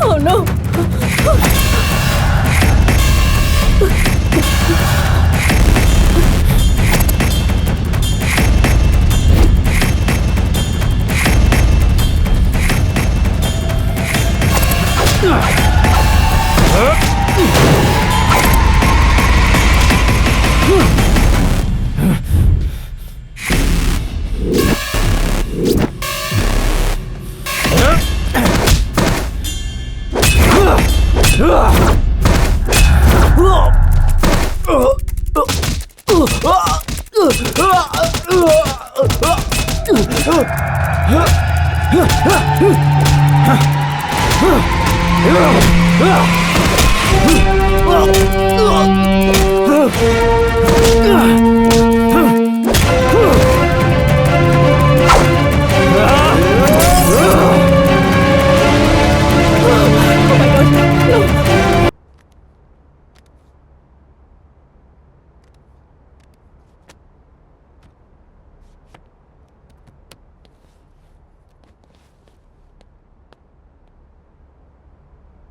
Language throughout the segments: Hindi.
Oh no!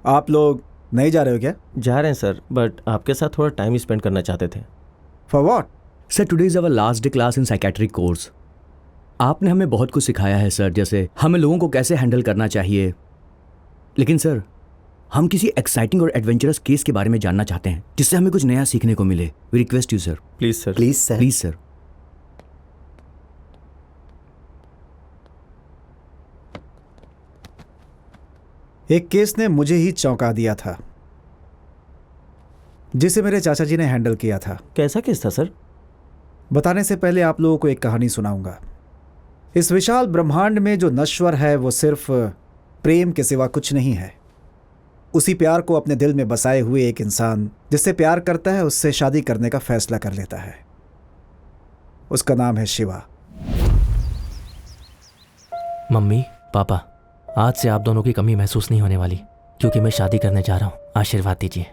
आप लोग नहीं जा रहे हो क्या? जा रहे हैं सर, बट आपके साथ थोड़ा टाइम स्पेंड करना चाहते थे। For what? Sir, today is our last day class in psychiatric course. आपने हमें बहुत कुछ सिखाया है सर, जैसे हमें लोगों को कैसे हैंडल करना चाहिए। लेकिन सर, हम किसी एक्साइटिंग और एडवेंचरस केस के बारे में जानना चाहते हैं जिससे हमें कुछ नया सीखने को मिले। We request you sir. Please sir. Please sir. Please sir. एक केस ने मुझे ही चौंका दिया था जिसे मेरे चाचा जी ने हैंडल किया था। कैसा केस था सर? बताने से पहले आप लोगों को एक कहानी सुनाऊंगा। इस विशाल ब्रह्मांड में जो नश्वर है वो सिर्फ प्रेम के सिवा कुछ नहीं है। उसी प्यार को अपने दिल में बसाए हुए एक इंसान जिससे प्यार करता है उससे शादी करने का फैसला कर लेता है। उसका नाम है शिवा। मम्मी पापा, आज से आप दोनों की कमी महसूस नहीं होने वाली क्योंकि मैं शादी करने जा रहा हूँ। आशीर्वाद दीजिए।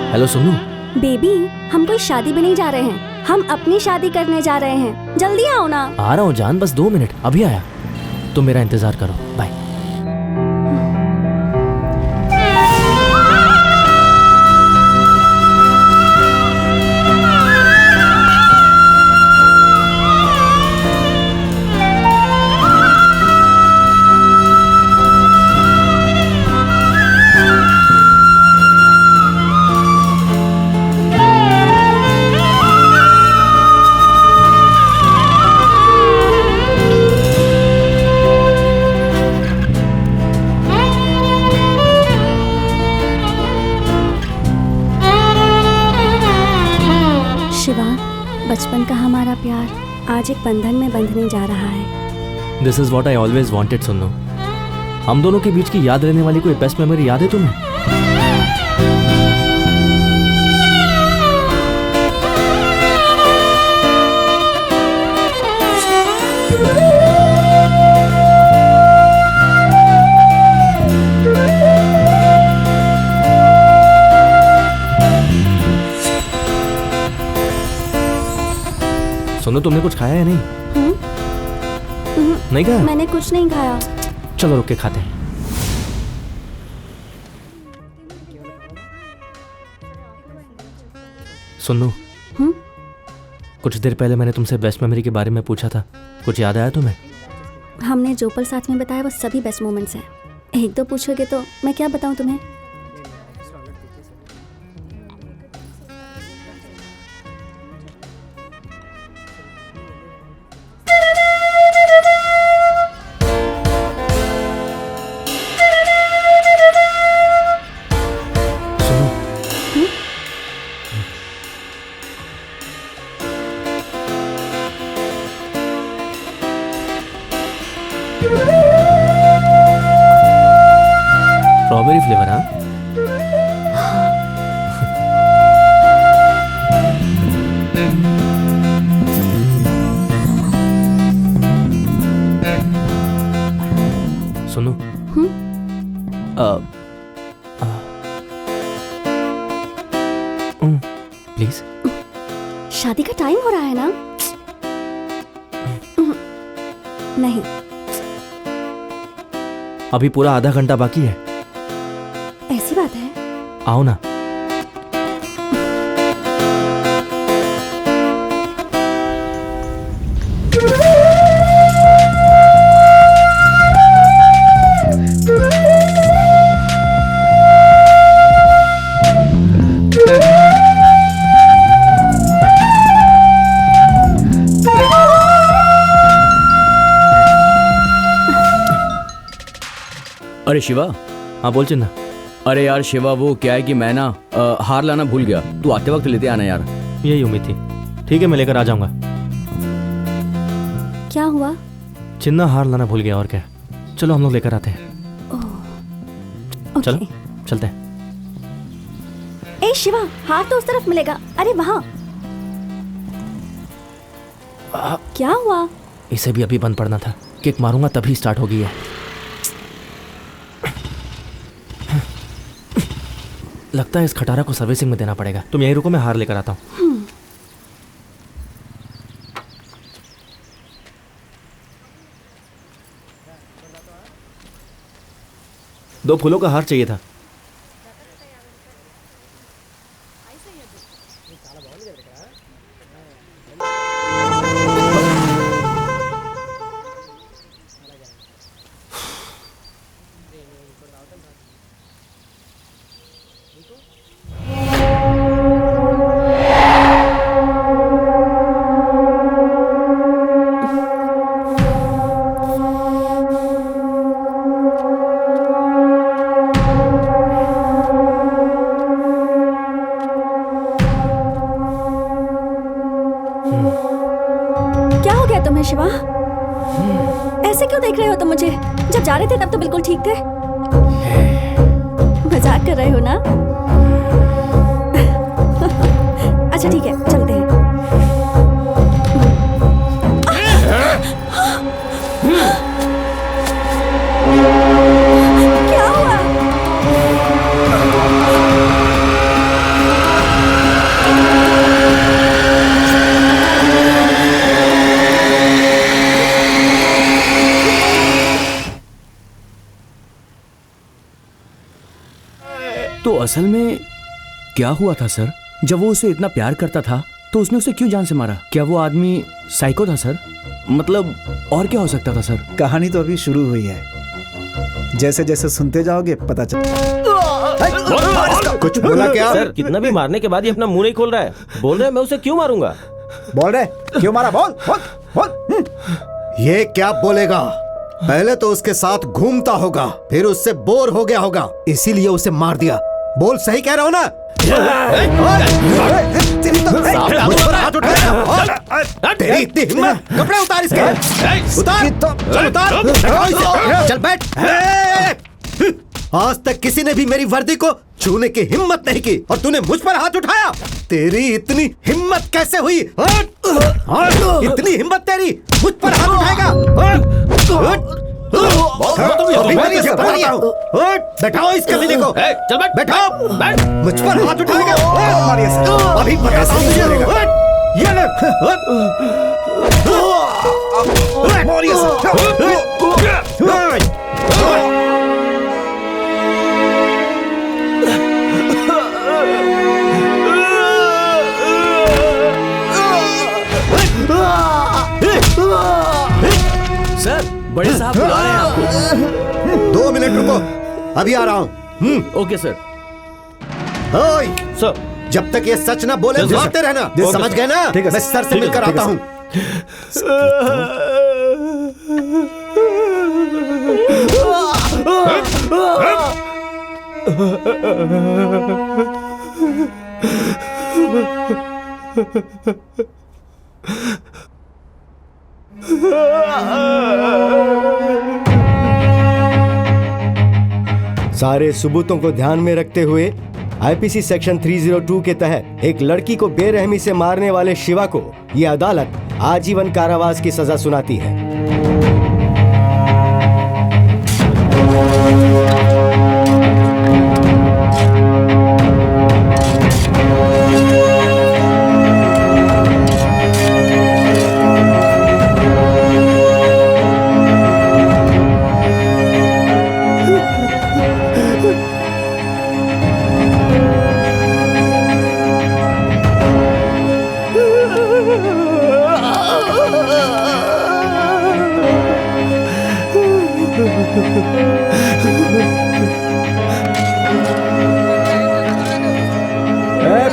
हेलो सुनो बेबी, हम कोई शादी में नहीं जा रहे हैं, हम अपनी शादी करने जा रहे हैं। जल्दी आओ ना। आ रहा हूँ जान, बस 2 मिनट, अभी आया। तुम मेरा इंतजार करो। बाय। बचपन का हमारा प्यार आज एक बंधन में बंधने जा रहा है। This is what I always wanted सुनो। हम दोनों के बीच की याद रहने वाली कोई बेस्ट मेमोरी याद है तुम्हें? सोनू, तुमने कुछ खाया या नहीं? नहीं खाया? मैंने कुछ नहीं खाया। चलो रुक के खाते हैं। सुनो, कुछ देर पहले मैंने तुमसे बेस्ट मेमोरी के बारे में पूछा था, कुछ याद आया तुम्हें? हमने जो पल साथ में बताया वो सभी बेस्ट मोमेंट्स हैं। एक दो पूछोगे तो मैं क्या बताऊं तुम्हें? स्ट्रॉबेरी फ्लेवर, हाँ? सुनो, प्लीज। शादी का टाइम हो रहा है ना? नहीं, अभी पूरा आधा घंटा बाकी है। ऐसी बात है। आओ ना। अरे शिवा। हाँ बोल चिन्ना। अरे यार शिवा, वो क्या है कि मैं ना हार लाना भूल गया। तू आते वक्त लेते आना यार। यही उम्मीद थी। ठीक है, मैं लेकर आ जाऊंगा। क्या हुआ? चिन्ना हार लाना भूल गया, और क्या। चलो हम लोग लेकर आते हैं। चलो चलते हैं। ए शिवा, हार तो उस तरफ मिलेगा। अरे वहाँ। क्या हुआ? इसे भी अभी बंद पड़ना था। किक मारूंगा तभी स्टार्ट होगी है। लगता है इस खटारा को सर्विसिंग में देना पड़ेगा। तुम यहीं रुको, मैं हार लेकर आता हूँ। दो फूलों का हार चाहिए था। तुम्हें शिवा, ऐसे क्यों देख रहे हो तुम मुझे? जब जा रहे थे तब तो बिल्कुल ठीक थे। मजाक कर रहे हो ना? अच्छा ठीक है, चलते हैं। क्या हुआ? तो असल में क्या हुआ था सर? जब वो उसे इतना प्यार करता था तो उसने उसे क्यों जान से मारा? क्या वो आदमी साइको था सर? मतलब और क्या हो सकता था सर? कहानी तो अभी शुरू हुई है, जैसे जैसे सुनते जाओगे पता चल। कुछ बोला क्या? सर, कितना भी मारने के बाद ये अपना मुंह नहीं खोल रहा है। बोल रहे मैं उसे क्यों मारूंगा? बोल रहे क्यों मारा? बोल बोल बोल। ये क्या बोलेगा? पहले तो उसके साथ घूमता होगा, फिर उससे बोर हो गया होगा, इसीलिए उसे मार दिया। बोल, सही कह रहा हूं ना? तेरी इतनी हिम्मत? कपड़े उतार इसके। उतार, चल उतार, चल बैठ। आज तक किसी ने भी मेरी वर्दी को छूने की हिम्मत नहीं की और तूने मुझ पर हाथ उठाया। तेरी इतनी हिम्मत कैसे हुई? इतनी हिम्मत तेरी, मुझ पर हाथ उठाएगा? बैठाओ इस कमीने को। चल बैठ, बैठाओ। मुझ पर हाथ उठाएगा? अभी पता चलेगा। सर बड़े साहब बुला रहे हैं आपको। 2 मिनट रुको, अभी आ रहा हूँ। Okay sir. ओए, सर जब तक ये सच ना बोले जल्दी भागते रहना, जल्दी समझ सर। गए ना? ठीक है मैं सर। सर से ठीक है, मिलकर ठीक है आता हूँ। सारे सबूतों को ध्यान में रखते हुए आईपीसी सेक्शन 302 के तहत एक लड़की को बेरहमी से मारने वाले शिवा को यह अदालत आजीवन कारावास की सजा सुनाती है।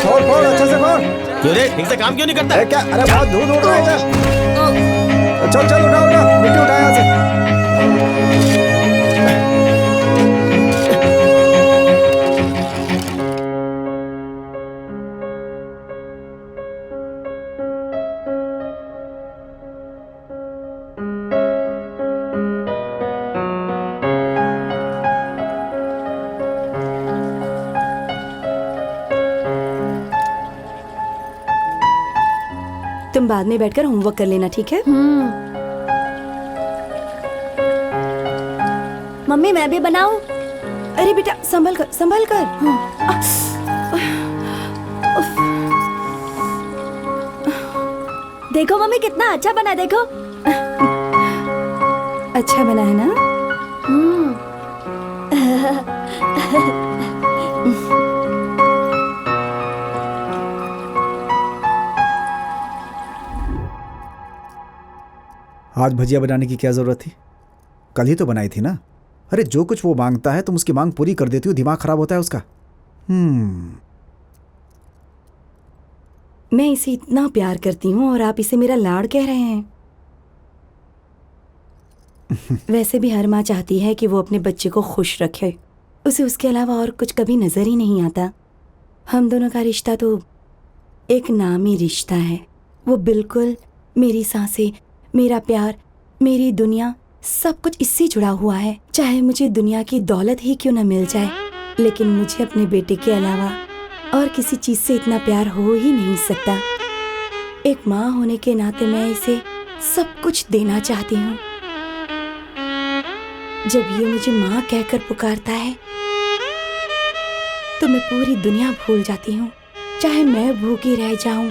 फोड़ फोड़ अच्छे से फोड़। क्यों रे, ठीक से काम क्यों नहीं करता? क्या? अरे बहुत धूल उड़ रहा है इधर। चल चल उठा उठा, मिट्टी उठा यहाँ से। तुम बाद में बैठकर होमवर्क कर लेना, ठीक है? मम्मी मैं भी बनाऊं? अरे बेटा संभल कर, संभल कर। देखो मम्मी कितना अच्छा बना, देखो। अच्छा बना है ना? आज भजिया बनाने की क्या जरूरत थी? कल ही तो बनाई थी ना। अरे जो कुछ वो मांगता है तुम उसकी मांग पूरी कर देती हो, दिमाग खराब होता है उसका। मैं इसे इतना प्यार करती हूँ और आप इसे मेरा लाड़ कह रहे हैं। वैसे भी हर माँ चाहती है कि वो अपने बच्चे को खुश रखे, उसे उसके अलावा और कुछ कभी नजर ही नहीं आता। हम दोनों का रिश्ता तो एक नामी रिश्ता है। वो बिल्कुल मेरी सांसें, मेरा प्यार, मेरी दुनिया, सब कुछ इससे जुड़ा हुआ है। चाहे मुझे दुनिया की दौलत ही क्यों न मिल जाए, लेकिन मुझे अपने बेटे के अलावा और किसी चीज से इतना प्यार हो ही नहीं सकता। एक माँ होने के नाते मैं इसे सब कुछ देना चाहती हूँ। जब ये मुझे माँ कहकर पुकारता है तो मैं पूरी दुनिया भूल जाती हूँ। चाहे मैं भूखी रह जाऊं,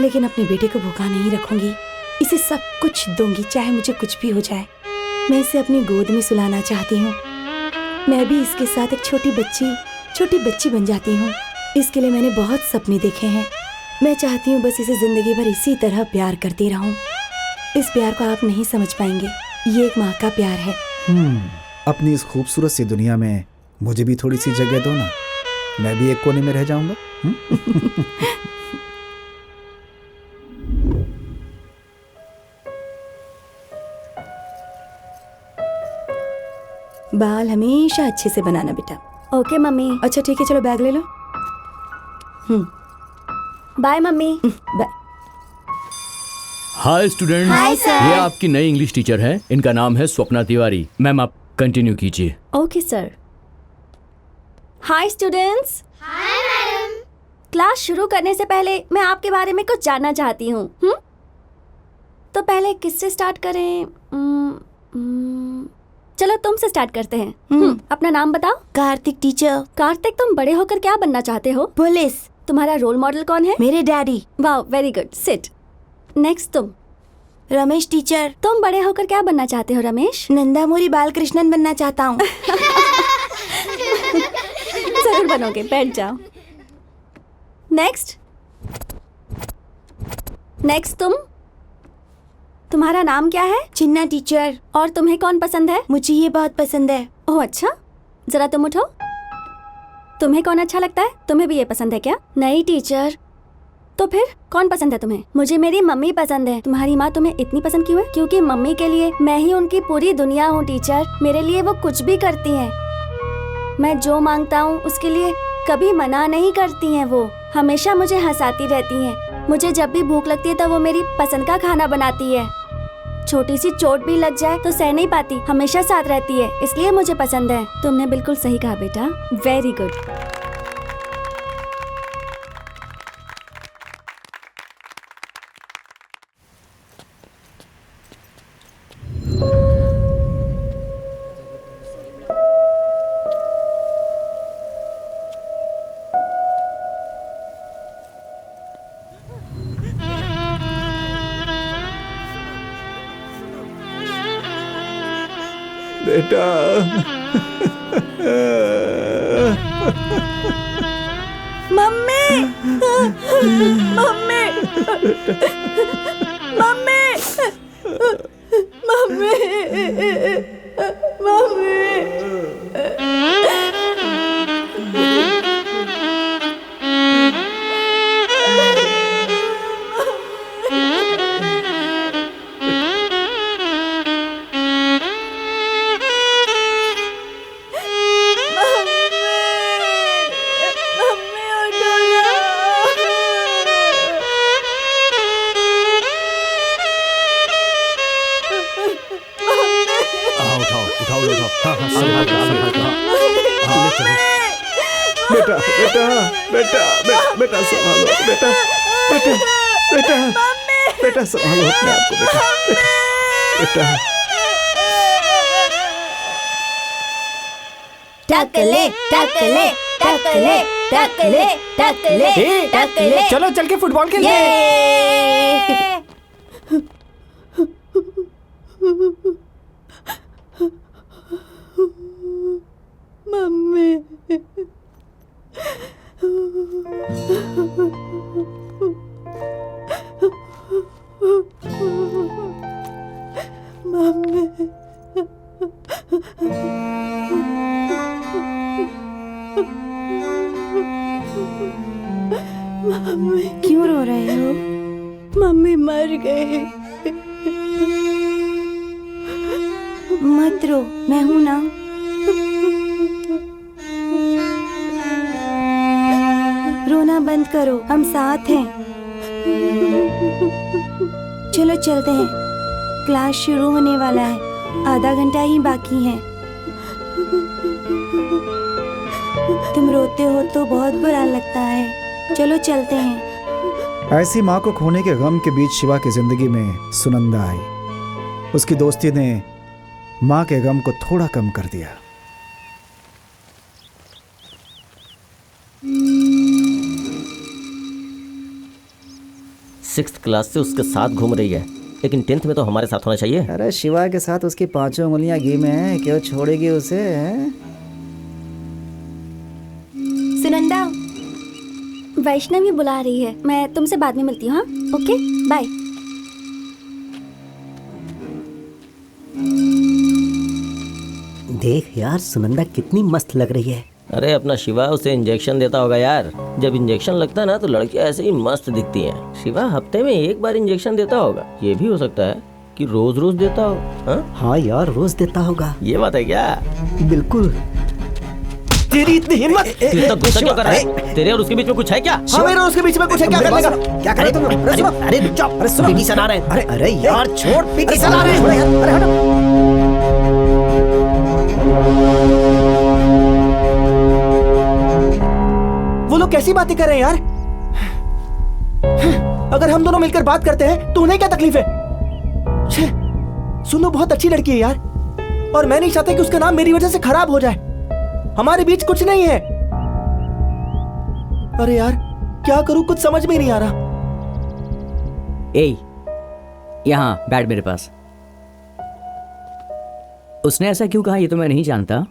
लेकिन अपने बेटे को भूखा नहीं रखूंगी। इसे सब कुछ दूंगी, चाहे मुझे कुछ भी हो जाए। मैं इसे अपनी गोद में सुलाना चाहती हूँ। मैं भी इसके साथ एक छोटी बच्ची बन जाती हूँ। इसके लिए मैंने बहुत सपने देखे हैं। मैं चाहती हूँ बस इसे जिंदगी भर इसी तरह प्यार करती रहूं। इस प्यार को आप नहीं समझ पाएंगे। ये एक माँ का प्यार है। अपनी इस खूबसूरत सी दुनिया में मुझे भी थोड़ी सी जगह दो ना, मैं भी एक कोने में रह जाऊंगा। बाल हमेशा अच्छे से बनाना बेटा। Okay mummy. अच्छा ठीक है, चलो बैग ले लो। Bye mummy. Bye. Hi students. Hi sir. ये आपकी नई इंग्लिश टीचर है, इनका नाम है स्वप्ना तिवारी। मैम आप कंटिन्यू कीजिए। Okay sir. Hi students. Hi madam. Class शुरू करने से पहले मैं आपके बारे में कुछ जानना चाहती हूँ। तो पहले किससे स्टार्ट करें? चलो तुमसे स्टार्ट करते हैं। अपना नाम बताओ। कार्तिक टीचर। कार्तिक, तुम बड़े होकर क्या बनना चाहते हो? पुलिस। तुम्हारा रोल मॉडल कौन है? मेरे डैडी। वाह, वेरी गुड। सिट। नेक्स्ट तुम। रमेश टीचर। तुम बड़े होकर क्या बनना चाहते हो रमेश? नंदामुरी बालकृष्णन बनना चाहता हूँ। जरूर बनोगे, बैठ जाओ। नेक्स्ट तुम्हारा नाम क्या है? चिन्ना टीचर। और तुम्हें कौन पसंद है? मुझे ये बहुत पसंद है। ओह अच्छा, जरा तुम उठो। तुम्हें कौन अच्छा लगता है? तुम्हें भी ये पसंद है क्या? नहीं टीचर। तो फिर कौन पसंद है तुम्हें? मुझे मेरी मम्मी पसंद है। तुम्हारी माँ तुम्हें इतनी पसंद क्यों है? क्योंकि मम्मी के लिए मैं ही उनकी पूरी दुनिया हूँ टीचर। मेरे लिए वो कुछ भी करती हैं। मैं जो मांगता हूँ उसके लिए कभी मना नहीं करती हैं। वो हमेशा मुझे हंसाती रहती हैं। मुझे जब भी भूख लगती है तो वो मेरी पसंद का खाना बनाती है। छोटी सी चोट भी लग जाए तो सह नहीं पाती, हमेशा साथ रहती है, इसलिए मुझे पसंद है। तुमने बिल्कुल सही कहा बेटा, वेरी गुड। बेटा mummy mummy mummy mummy mummy. बेटा बेटा बेटा बेटा संभालो बेटा बेटा बेटा बेटा संभालो अपने आप को बेटा बेटा। टकले टकले टकले टकले टकले टकले। चलो चल के फुटबॉल खेलते हैं। मम्मी मम्मी क्यों रो रहे हो? मम्मी मर गई। मत रो, मैं हूं ना। रोना बंद करो, हम साथ हैं। चलो चलते हैं, क्लास शुरू होने वाला है, आधा घंटा ही बाकी है। तुम रोते हो तो बहुत बुरा लगता है। चलो चलते हैं। ऐसी माँ को खोने के गम के बीच शिवा की जिंदगी में सुनंदा आई। उसकी दोस्ती ने माँ के गम को थोड़ा कम कर दिया। सिक्स्थ क्लास से उसके साथ घूम रही है, लेकिन 10th में तो हमारे साथ होना चाहिए। अरे शिवा के साथ उसकी 5 उंगलियां घी में हैं, क्यों छोड़ेगी उसे? सुनंदा, वैष्णवी बुला रही है, मैं तुमसे बाद में मिलती हूँ। हाँ ओके बाय। देख यार सुनंदा कितनी मस्त लग रही है। अरे अपना शिवा उसे इंजेक्शन देता होगा यार। जब इंजेक्शन लगता है ना तो लड़कियां ऐसे ही मस्त दिखती हैं। शिवा हफ्ते में 1 बार इंजेक्शन देता होगा। ये भी हो सकता है कि रोज रोज देता हो। हाँ यार रोज देता होगा। ये बात है क्या? बिल्कुल। तेरी इतनी हिम्मत! इतना गुस्सा क्यों कर रहा है? तेरे और उसके बीच में कुछ है क्या? हाँ मेरे और उसके बीच में कुछ है, क्या करने का? क्या करे तुम? अरे रुक जाओ। अरे सुनो, पीटी सना रहे हैं। अरे यार छोड़, पीटी सना रहे हैं। अरे हटो। वो लोग कैसी बातें कर रहे हैं यार? अगर हम दोनों मिलकर बात करते हैं तो उन्हें क्या तकलीफ है? सुनो बहुत अच्छी लड़की है यार, और मैं नहीं चाहता कि उसका नाम मेरी वजह से खराब हो जाए। हमारे बीच कुछ नहीं है। अरे यार क्या करूं, कुछ समझ में नहीं आ रहा। ए, यहाँ बैठ मेरे पास। उसने ऐसा क्यों कहा ये तो मैं नहीं जानता,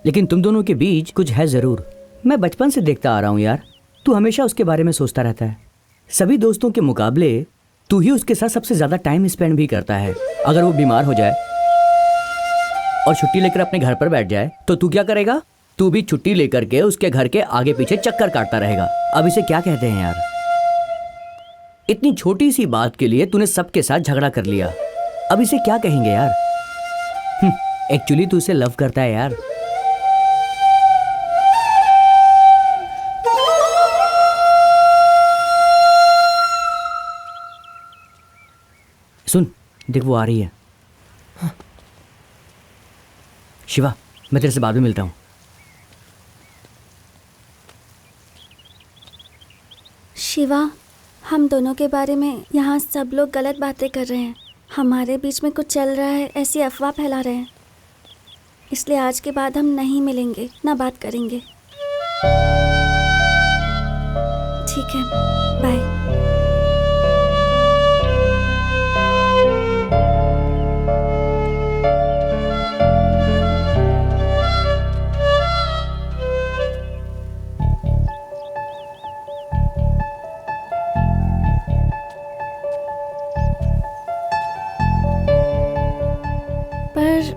लेकिन तुम दोनों के बीच कुछ है जरूर। मैं बचपन से देखता आ रहा हूँ यार, तू हमेशा उसके बारे में सोचता रहता है। सभी दोस्तों के मुकाबले तू ही उसके साथ सबसे ज्यादा टाइम स्पेंड भी करता है। अगर वो बीमार हो जाए और छुट्टी लेकर अपने घर पर बैठ जाए तो तू क्या करेगा? तू भी छुट्टी लेकर के उसके घर के आगे पीछे चक्कर काटता रहेगा। अब इसे क्या कहते हैं यार? इतनी छोटी सी बात के लिए तूने सबके साथ झगड़ा कर लिया, अब इसे क्या कहेंगे यार? एक्चुअली तू इसे लव करता है यार। सुन, देख वो आ रही है। शिवा, मैं तेरे से बाद में मिलता हूँ। शिवा, हम दोनों के बारे में यहाँ सब लोग गलत बातें कर रहे हैं। हमारे बीच में कुछ चल रहा है, ऐसी अफवाह फैला रहे हैं। इसलिए आज के बाद हम नहीं मिलेंगे, ना बात करेंगे। ठीक है, बाय।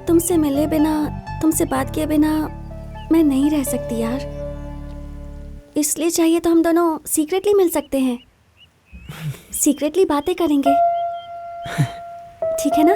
तुमसे मिले बिना, तुमसे बात किए बिना मैं नहीं रह सकती यार। इसलिए चाहिए तो हम दोनों सीक्रेटली मिल सकते हैं, सीक्रेटली बातें करेंगे, ठीक है ना?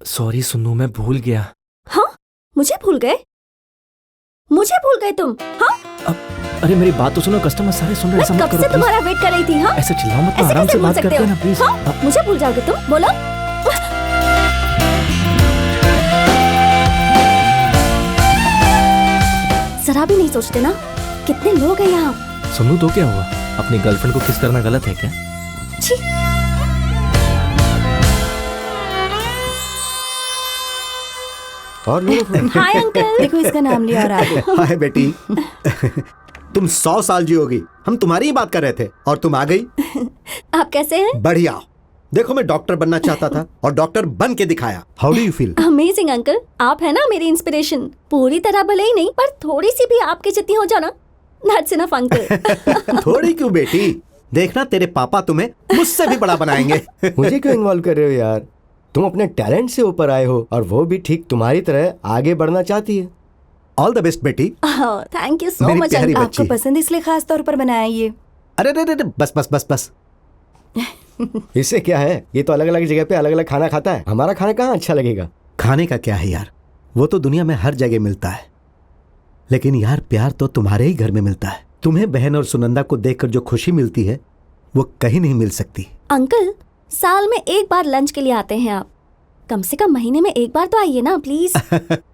सॉरी सुन्नू, मैं भूल गया। हाँ, मुझे भूल गए? मुझे भूल गए तुम? हाँ, अरे मेरी बात तो सुनो, कस्टमर सारे सुन रहे हैं। मैं कब से तुम्हारा वेट कर रही थी। हाँ, ऐसे चिल्लाओ मत, ऐसे आराम कैसे से भूल बात सकते करते हो? हैं ना प्लीज। हाँ, मुझे भूल जाओगे तुम? बोलो। जरा भी नहीं सोचते ना? कितने लोग हैं यहाँ। सुन्नू तो क्या हुआ? अपनी गर्लफ्रेंड को किस करना गलत है क्या? छी। और हाय अंकल। देखो इसका नाम लिया और आ गए। हाय बेटी। तुम 100 साल जियोगी, हम तुम्हारी ही बात कर रहे थे और तुम आ गई। आप कैसे हैं? बढ़िया। देखो मैं डॉक्टर बनना चाहता था और डॉक्टर बन के दिखाया। How do you feel? Amazing uncle, आप है ना मेरी इंस्पिरेशन। पूरी तरह भले ही नहीं, पर थोड़ी सी भी आपकी जितनी हो जाओ ना, दैट्स इनफ अंकल। थोड़ी क्यों बेटी, देखना तेरे पापा तुम्हें मुझसे भी बड़ा बनाएंगे। मुझे क्यों इन्वॉल्व कर रहे हो यार? तुम अपने टैलेंट से ऊपर आए हो और वो भी ठीक तुम्हारी तरह आगे बढ़ना चाहती है। ऑल द बेस्ट बेटी। थैंक यू सो मेरी मच प्यारी अंकल। बच्ची। आपको पसंद इसलिए खास तौर पर बनाया ये। अरे रे रे रे, बस बस बस बस। इससे क्या है, ये तो अलग अलग जगह पे अलग अलग खाना खाता है। हमारा खाना कहाँ अच्छा लगेगा? खाने का क्या है यार, वो तो दुनिया में हर जगह मिलता है, लेकिन यार प्यार तो तुम्हारे ही घर में मिलता है। तुम्हें बहन और सुनंदा को देखकर जो खुशी मिलती है वो कहीं नहीं मिल सकती। अंकल, साल में एक बार लंच के लिए आते हैं आप, कम से कम महीने में एक बार तो आइए ना प्लीज।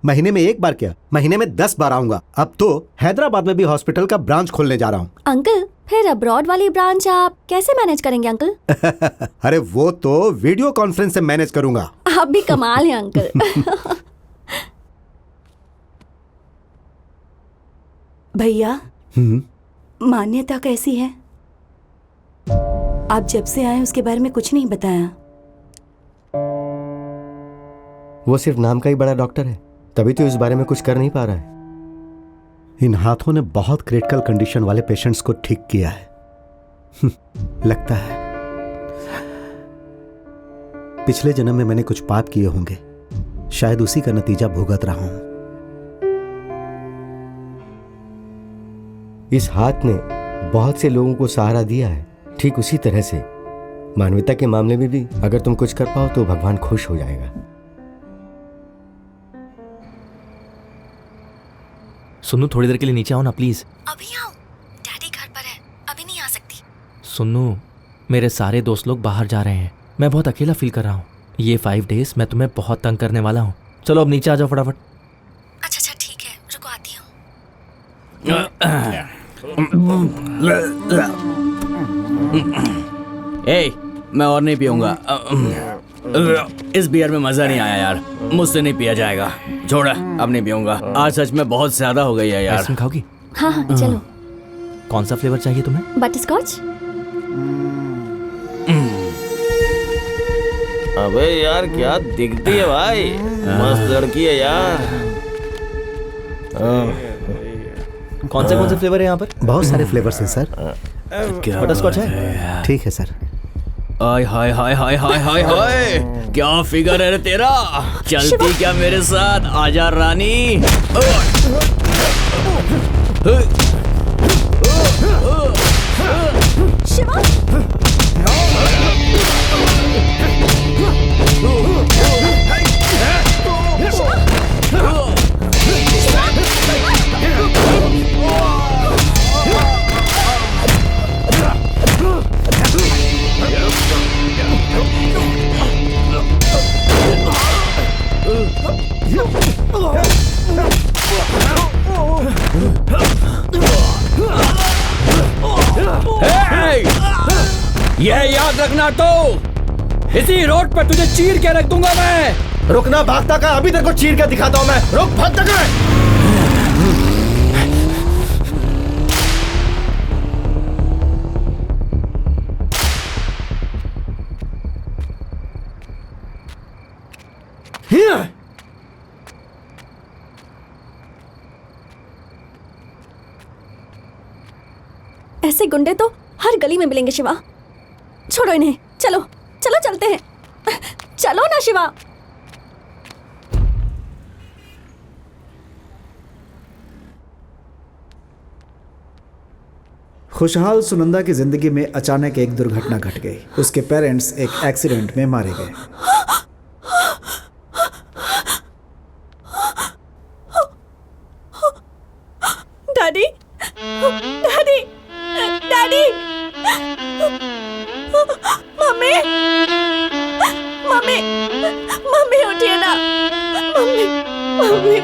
महीने में एक बार क्या, महीने में 10 बार आऊंगा। अब तो हैदराबाद में भी हॉस्पिटल का ब्रांच खोलने जा रहा हूँ। अंकल, फिर अब्रॉड वाली ब्रांच आप कैसे मैनेज करेंगे अंकल? अरे वो तो वीडियो कॉन्फ्रेंस से मैनेज करूंगा। आप भी कमाल हैं अंकल। भैया, मान्यता कैसी है? आप जब से आए उसके बारे में कुछ नहीं बताया। वो सिर्फ नाम का ही बड़ा डॉक्टर है, तभी तो इस बारे में कुछ कर नहीं पा रहा है। इन हाथों ने बहुत क्रिटिकल कंडीशन वाले पेशेंट्स को ठीक किया है। लगता है पिछले जन्म में मैंने कुछ पाप किए होंगे, शायद उसी का नतीजा भुगत रहा हूं। इस हाथ ने बहुत से लोगों को सहारा दिया है, ठीक उसी तरह से मानवता के मामले में भी अगर तुम कुछ कर पाओ तो भगवान खुश हो जाएगा। सुन्नू, थोड़ी देर के लिए नीचे आओ ना प्लीज। अभी आओ, डैडी घर पर है, अभी नहीं आ सकती। सुन्नू, मेरे सारे दोस्त लोग बाहर जा रहे हैं, मैं बहुत अकेला फील कर रहा हूँ। ये 5 डेज मैं तुम्हें बहुत तंग करने वाला हूँ। चलो अब नीचे आ जाओ फटाफट। अच्छा ठीक है, रुको आती हूँ। ए, मैं और नहीं पीऊंगा। इस बियर में मजा नहीं आया यार, मुझसे नहीं पिया जाएगा। छोड़, अब नहीं पीऊंगा। आज सच में बहुत ज्यादा हो गई है यार। आइसक्रीम खाओगी? हाँ हाँ चलो। कौन सा फ्लेवर चाहिए तुम्हें? बटरस्कॉच। अबे यार क्या दिखती है भाई, मस्त लड़की है यार। कौन से फ्लेवर है यहाँ पर? बहुत सारे फ्लेवर्स हैं सर। बटरस्कॉच है? ठीक है सर। हाय हाय हाय हाय हाय हाय हाय, क्या फिगर है रे तेरा। चलती क्या मेरे साथ, आजा रानी। शिवा, ये याद रखना, तो इसी रोड पर तुझे चीर के रख दूंगा मैं। रुकना भागता का, अभी तेरे को चीर के दिखाता हूं मैं। रुक भागता का। ऐसे गुंडे तो हर गली में मिलेंगे शिवा। छोड़ो इन्हें, चलो चलो चलते हैं। चलो ना शिवा। खुशहाल सुनंदा की जिंदगी में अचानक एक दुर्घटना घट गई। उसके पेरेंट्स एक एक्सीडेंट में मारे गए। Daddy, daddy, daddy, mummy, mummy, mummy उठिए ना, mummy, mummy.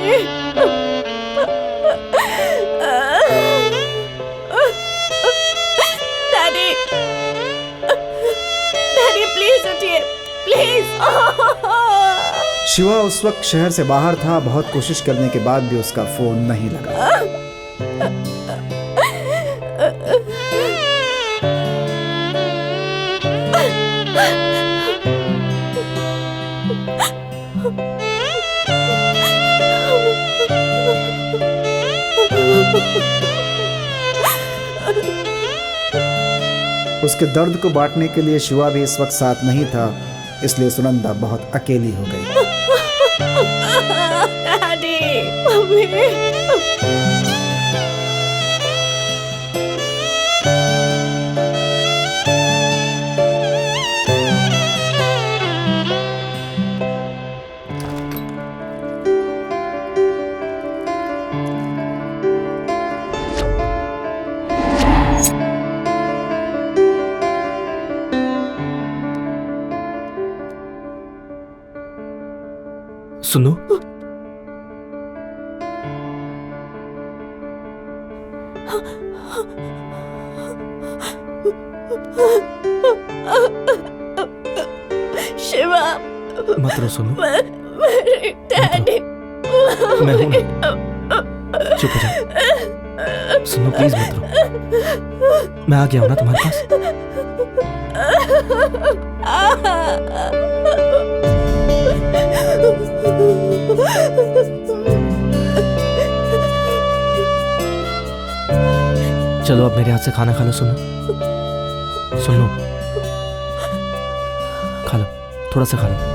Daddy, daddy please उठिए, प्लीज। शिवा उस वक्त शहर से बाहर था। बहुत कोशिश करने के बाद भी उसका फोन नहीं लगा। उसके दर्द को बांटने के लिए शिवा भी इस वक्त साथ नहीं था, इसलिए सुनंदा बहुत अकेली हो गई। Daddy, mummy. सुनो, शिवा, मत रो सुनो। मेरे डैडी। मैं हूं ना। चुप हो जा। सुनो प्लीज मत रो। मैं आ गया हूं ना तुम्हारे पास। चलो अब मेरे हाथ से खाना खा लो। सुनो सुनो, खा लो, थोड़ा सा खा लो।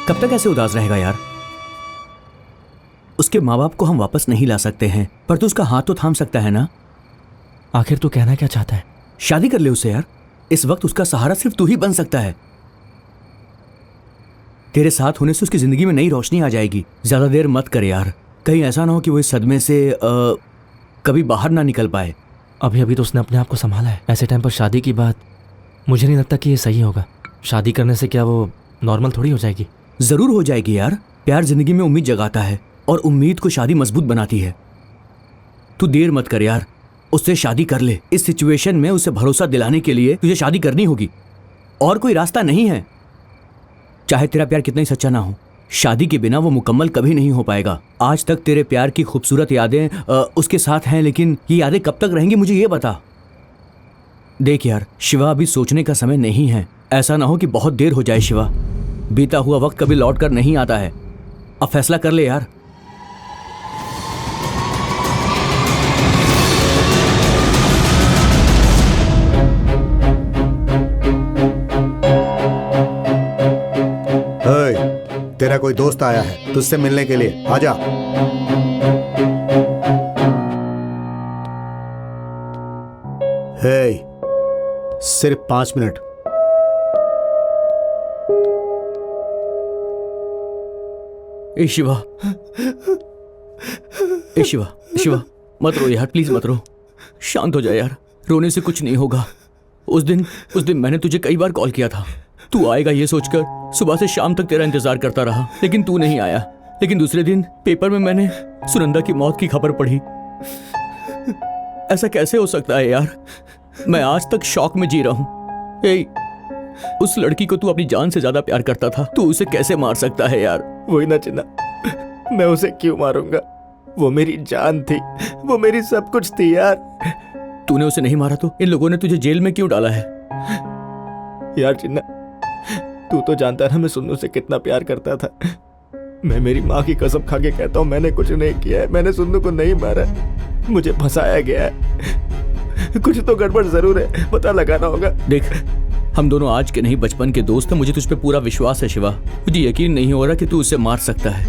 कब तक ऐसे उदास रहेगा यार? उसके माँ बाप को हम वापस नहीं ला सकते हैं, पर तू उसका हाथ तो थाम सकता है ना? आखिर तू कहना क्या चाहता है? शादी कर ले उससे यार। इस वक्त उसका सहारा सिर्फ तू ही बन सकता है। तेरे साथ होने से उसकी जिंदगी में नई रोशनी आ जाएगी। ज्यादा देर मत कर यार, कहीं ऐसा ना हो कि वो इस सदमे से कभी बाहर ना निकल पाए। अभी अभी तो उसने अपने आप को संभाला है। ऐसे टाइम पर शादी की बात मुझे नहीं लगता कि ये सही होगा। शादी करने से क्या वो नॉर्मल थोड़ी हो जाएगी? जरूर हो जाएगी यार। प्यार जिंदगी में उम्मीद जगाता है और उम्मीद को शादी मजबूत बनाती है। तू देर मत कर यार, उससे शादी कर ले। इस सिचुएशन में उसे भरोसा दिलाने के लिए तुझे शादी करनी होगी, और कोई रास्ता नहीं है। चाहे तेरा प्यार कितना ही सच्चा ना हो, शादी के बिना वो मुकम्मल कभी नहीं हो पाएगा। आज तक तेरे प्यार की खूबसूरत यादें उसके साथ हैं, लेकिन ये यादें कब तक रहेंगी मुझे ये बता। देख यार शिवा, अभी सोचने का समय नहीं है। ऐसा ना हो कि बहुत देर हो जाए शिवा। बीता हुआ वक्त कभी लौट कर नहीं आता है। अब फैसला कर ले यार। तेरा कोई दोस्त आया है तुझसे मिलने के लिए, आजा। हे, सिर्फ 5 मिनट। ए शिवा, ए शिवा, शिवा मत रो यार, प्लीज मत रो। शांत हो जा यार, रोने से कुछ नहीं होगा। उस दिन मैंने तुझे कई बार कॉल किया था। तू आएगा ये सोचकर सुबह से शाम तक तेरा इंतजार करता रहा, लेकिन तू नहीं आया। लेकिन दूसरे दिन पेपर में मैंने सुनंदा की मौत की खबर पढ़ी। ऐसा कैसे हो सकता है यार? मैं आज तक शॉक में जी रहा हूं। ए, उस लड़की को तू अपनी जान से ज्यादा प्यार करता था, तू उसे कैसे मार सकता है यार? वही ना चिन्ना, मैं उसे क्यों मारूंगा? वो मेरी जान थी, वो मेरी सब कुछ थी यार। तूने उसे नहीं मारा तो इन लोगों ने तुझे जेल में क्यों डाला है? यार चिन्ना, तू तो जानता है ना मैं सुन्नू से कितना प्यार करता था। मैं मेरी माँ की कसम खा के कहता हूँ मैंने कुछ नहीं किया है। मैंने सुन्नू को नहीं मारा, मुझे फंसाया गया है। कुछ तो गड़बड़ जरूर है, पता लगाना होगा। देख, हम दोनों आज के नहीं बचपन के दोस्त हैं। मुझे तुझ पे पूरा विश्वास है शिवा। मुझे यकीन नहीं हो रहा कि तू उसे मार सकता है।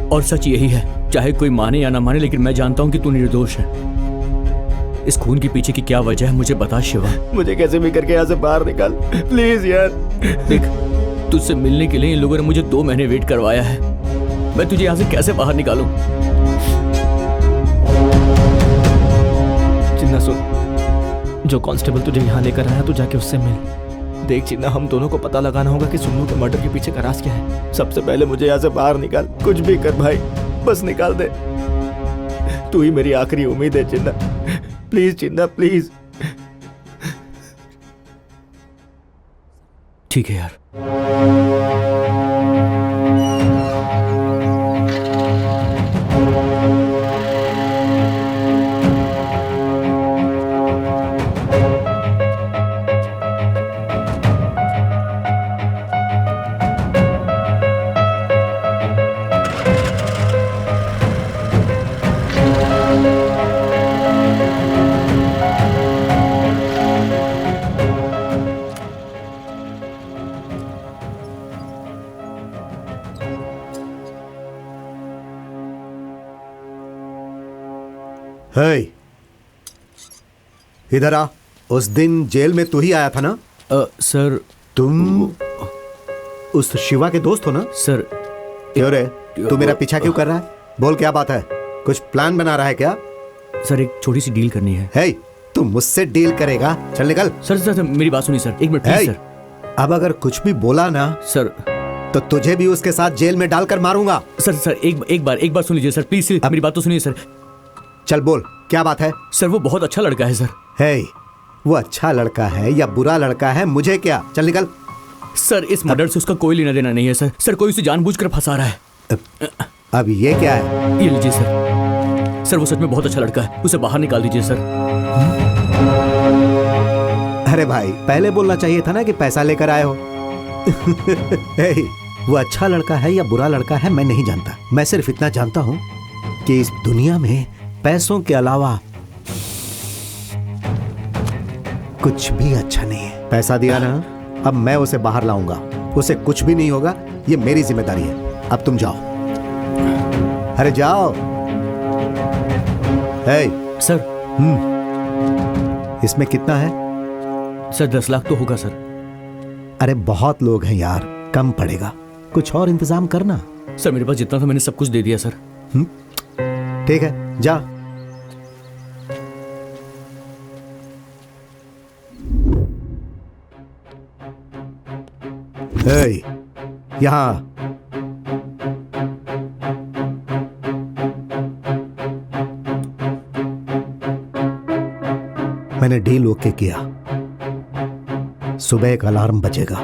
और सच यही है, चाहे कोई माने या ना माने, लेकिन मैं जानता हूँ कि तू निर्दोष है। इस खून के पीछे की क्या वजह है मुझे बता शिवा। मुझे कैसे भी करके यहाँ से बाहर निकाल प्लीज यार। देख, तुझसे मिलने के लिए इन लोगों ने मुझे 2 महीने वेट करवाया है। मैं तुझे यहाँ से कैसे बाहर निकालूं? चिन्ना सुन, जो कांस्टेबल तुझे यहाँ लेकर आया तू जाके उससे मिल। देख चिन्ना, हम दोनों को पता लगाना होगा कि सुन्नू के मर्डर के पीछे का राज क्या है। सबसे पहले मुझे यहाँ से बाहर निकाल, कुछ भी कर भाई, बस निकाल दे। तू ही मेरी आखिरी उम्मीद है चिन्ना, प्लीज चिन्ना प्लीज। ठीक है यार। हे, इधर आ। उस दिन जेल में तू ही आया था ना? सर तुम उस शिवा के दोस्त हो ना? सर क्यों रे, तू मेरा पीछा क्यों कर रहा है? बोल, क्या बात है? कुछ प्लान बना रहा है क्या? सर एक छोटी सी डील करनी है। हे, तू मुझसे डील करेगा? चल निकल। सर मेरी बात सुनिए सर, एक मिनट प्लीज सर। अब अगर कुछ भी बोला ना सर तो तुझे भी उसके साथ जेल में डालकर मारूंगा। सर एक बार सुन लीजिए सर, प्लीज मेरी बात तो सुनिए सर। चल बोल, क्या बात है? सर वो बहुत अच्छा लड़का है सर। हे, वो अच्छा लड़का है या बुरा लड़का है मुझे क्या? चल निकल। सर इस मर्डर से उसका कोई लेना देना नहीं है सर। सर कोई उसे जानबूझकर फंसा रहा है। अब ये क्या है? ये लीजिए सर। सर वो सच में बहुत अच्छा लड़का है, उसे बाहर निकाल दीजिए सर। अरे भाई, पहले बोलना चाहिए था ना कि पैसा लेकर आए हो। हे, वो अच्छा लड़का है या बुरा लड़का है मैं नहीं जानता। मैं सिर्फ इतना जानता हूं कि इस दुनिया में पैसों के अलावा कुछ भी अच्छा नहीं है। पैसा दिया ना, अब मैं उसे बाहर लाऊंगा। उसे कुछ भी नहीं होगा, ये मेरी जिम्मेदारी है। अब तुम जाओ। अरे जाओ। हे सर। इसमें कितना है? सर 10 लाख तो होगा सर। अरे बहुत लोग हैं यार, कम पड़ेगा। कुछ और इंतजाम करना। सर मेरे पास जितना था मैंने सब कुछ दे दिया सर। ठीक है, जा। हे, यहाँ मैंने डील ओके किया। सुबह एक अलार्म बजेगा।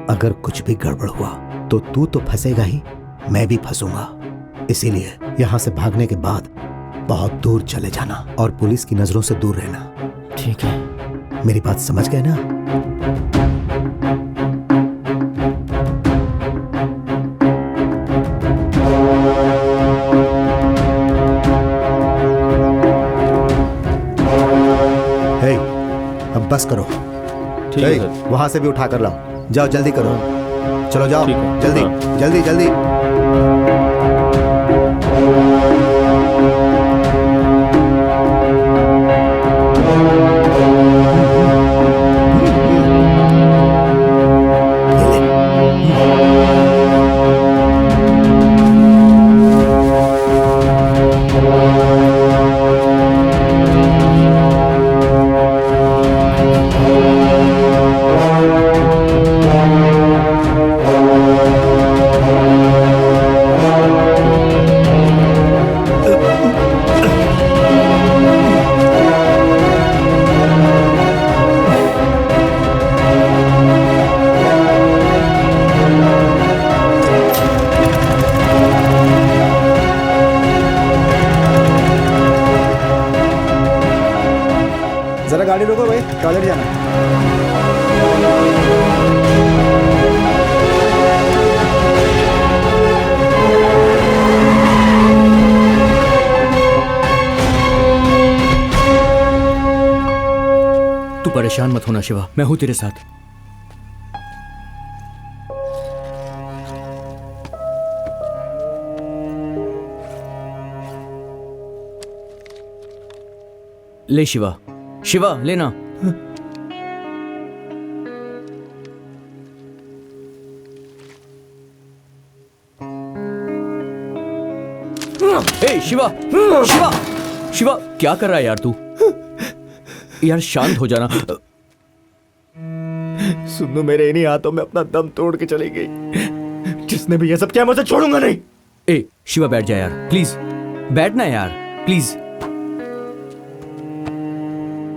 अगर कुछ भी गड़बड़ हुआ तो तू तो फंसेगा ही, मैं भी फंसूंगा। इसीलिए यहां से भागने के बाद बहुत दूर चले जाना और पुलिस की नजरों से दूर रहना। ठीक है। मेरी बात समझ गए ना? हे, अब बस करो। ठीक है सर। वहां से भी उठा कर लाओ। जाओ, जल्दी करो। चलो जाओ, ठीक है। जल्दी हाँ। जल्दी जल्दी। जरा गाड़ी रोको भाई, टॉयलेट जाना है। तू परेशान मत होना शिवा, मैं हूं तेरे साथ। ले शिवा, शिवा लेना। ए शिवा, शिवा, शिवा क्या कर रहा है यार तू? यार शांत हो जाना। सुन्नू मेरे इन्हीं हाथों में अपना दम तोड़ के चली गई। जिसने भी ये सब किया मैं उसे छोड़ूंगा नहीं। ए शिवा बैठ जा यार प्लीज, बैठना यार प्लीज।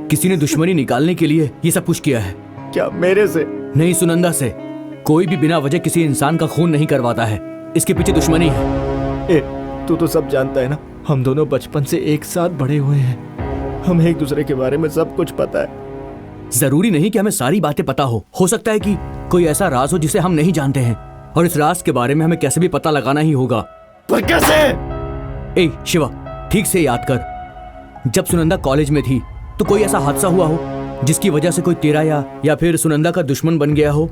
किसी ने दुश्मनी निकालने के लिए ये सब कुछ किया है। क्या मेरे से? नहीं, सुनंदा से। कोई भी बिना वजह किसी इंसान का खून नहीं करवाता है, इसके पीछे दुश्मनी है। ए, तू तो सब जानता है ना, हम दोनों बचपन से एक साथ बड़े हुए हैं। हमें एक दूसरे के बारे में सब कुछ पता है। जरूरी नहीं कि हमें सारी बातें पता हो सकता है कि कोई ऐसा राज हो जिसे हम नहीं जानते हैं, और इस राज के बारे में हमें कैसे भी पता लगाना ही होगा। पर कैसे? ए शिवा, ठीक से याद कर, जब सुनंदा कॉलेज में थी तो कोई ऐसा हादसा हुआ हो जिसकी वजह से कोई तेरा या फिर सुनंदा का दुश्मन बन गया हो?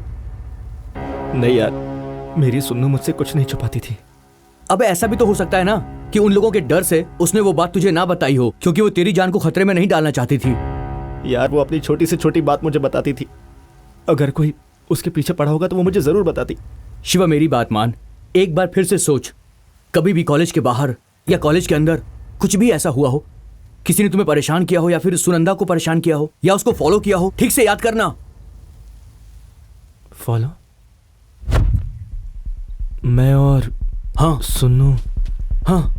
नहीं यार, मेरी सुन्नू मुझसे कुछ नहीं छुपाती थी। अबे ऐसा भी तो हो सकता है ना कि उन लोगों के डर से उसने वो बात तुझे ना बताई हो, क्योंकि वो तेरी जान को खतरे में नहीं डालना चाहती थी। यार वो अपनी छोटी से छोटी बात मुझे बताती थी। अगर कोई उसके पीछे पड़ा होगा तो वो मुझे जरूर बताती। शिवा मेरी बात मान, एक बार फिर से सोच, कभी भी कॉलेज के बाहर या कॉलेज के अंदर कुछ भी ऐसा हुआ हो, किसी ने तुम्हें परेशान किया हो या फिर सुनंदा को परेशान किया हो या उसको फॉलो किया हो, ठीक से याद करना। फॉलो? मैं और हाँ सुन्नू हाँ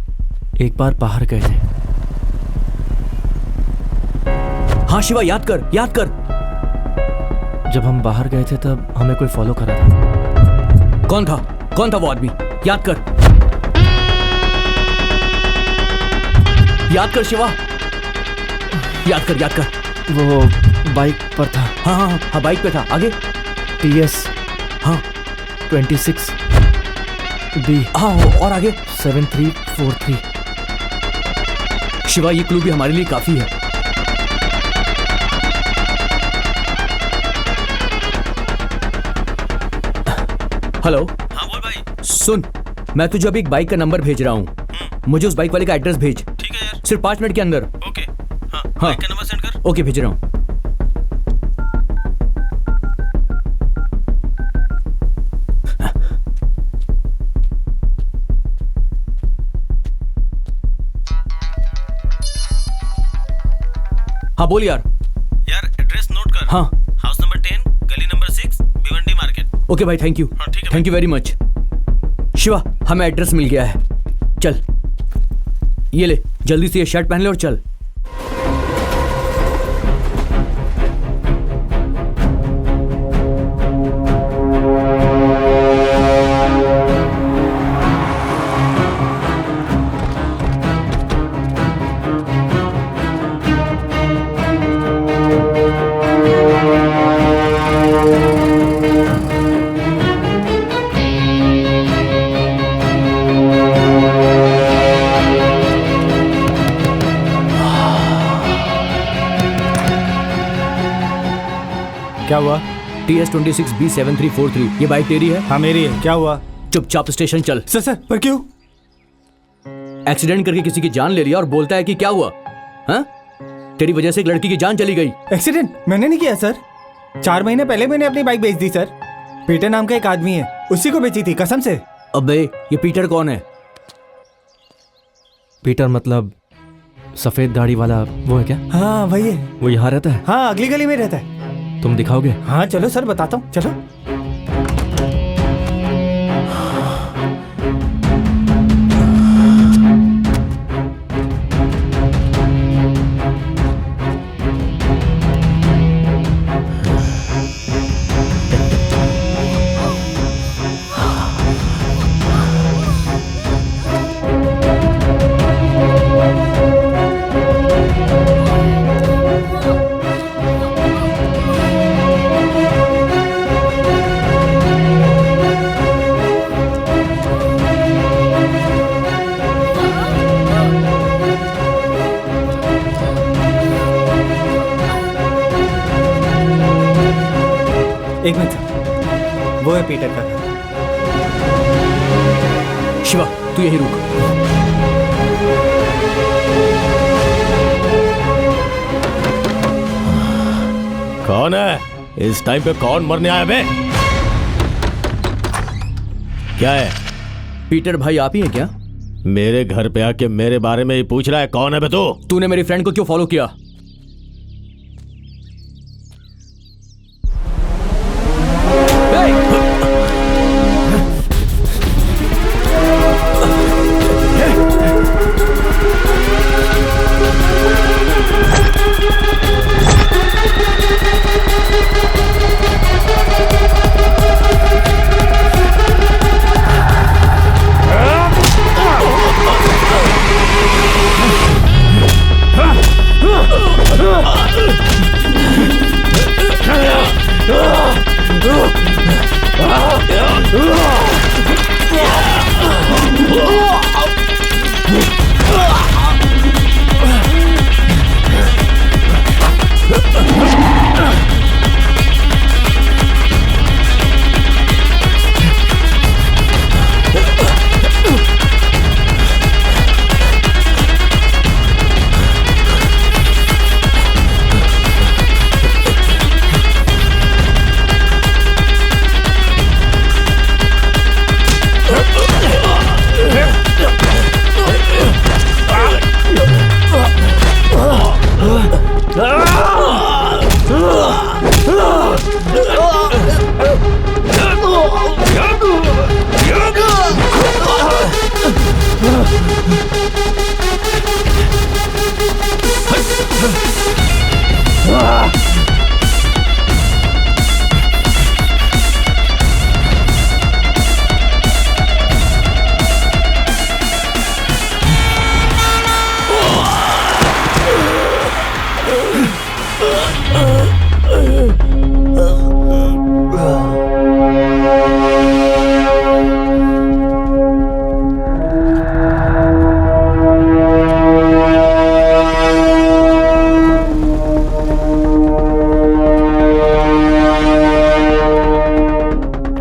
एक बार बाहर गए थे। हाँ शिवा याद कर, याद कर। जब हम बाहर गए थे तब हमें कोई फॉलो कर रहा था। कौन था वो आदमी? याद कर, याद कर शिवा, याद कर। वो बाइक पर था। हाँ बाइक पे था। आगे? TS हाँ 26 B। हाँ और आगे? 7343। शिवा ये क्लू भी हमारे लिए काफी है। हेलो। हाँ बोल भाई। सुन, मैं तुझे अभी एक बाइक का नंबर भेज रहा हूँ, मुझे उस बाइक वाले का एड्रेस भेज। ठीक है यार। सिर्फ 5 मिनट के अंदर। ओके। हाँ बाइक का नंबर सेंड कर। ओके भेज रहा हूँ। हाँ बोल यार। यार एड्रेस नोट कर। हाँ हाउस नंबर 10 गली नंबर 6 भिवंडी मार्केट। ओके भाई, थैंक यू। हाँ, ठीक है thank you very much. Shiva हमें एड्रेस मिल गया है, चल ये ले, जल्दी से ये शर्ट पहन ले और चल। क्या हुआ? TS 26 B 7343, ये बाइक तेरी है? हाँ मेरी है। क्या हुआ? चुपचाप स्टेशन चल। सर पर क्यों? एक्सीडेंट करके किसी की जान ले लिया और बोलता है कि क्या हुआ? हाँ? तेरी वजह से एक लड़की की जान चली गई। एक्सीडेंट मैंने नहीं किया सर। 4 महीने पहले मैंने अपनी बाइक बेच दी सर। पीटर नाम का एक आदमी है, उसी को बेची थी कसम से। अबे ये पीटर कौन है? पीटर मतलब सफेद दाढ़ी वाला वो है क्या? हाँ वही है। वो यहाँ रहता है? हाँ अगली गली में रहता है। तुम दिखाओगे? हाँ चलो सर बताता हूँ, चलो। एक मिनट सर, वो है पीटर का घर। शिवा तू यही रुक। कौन है? इस टाइम पे कौन मरने आया बे? क्या है? पीटर भाई आप ही हैं क्या? मेरे घर पे आके मेरे बारे में ही पूछ रहा है? कौन है बे तू? तूने मेरी फ्रेंड को क्यों फॉलो किया?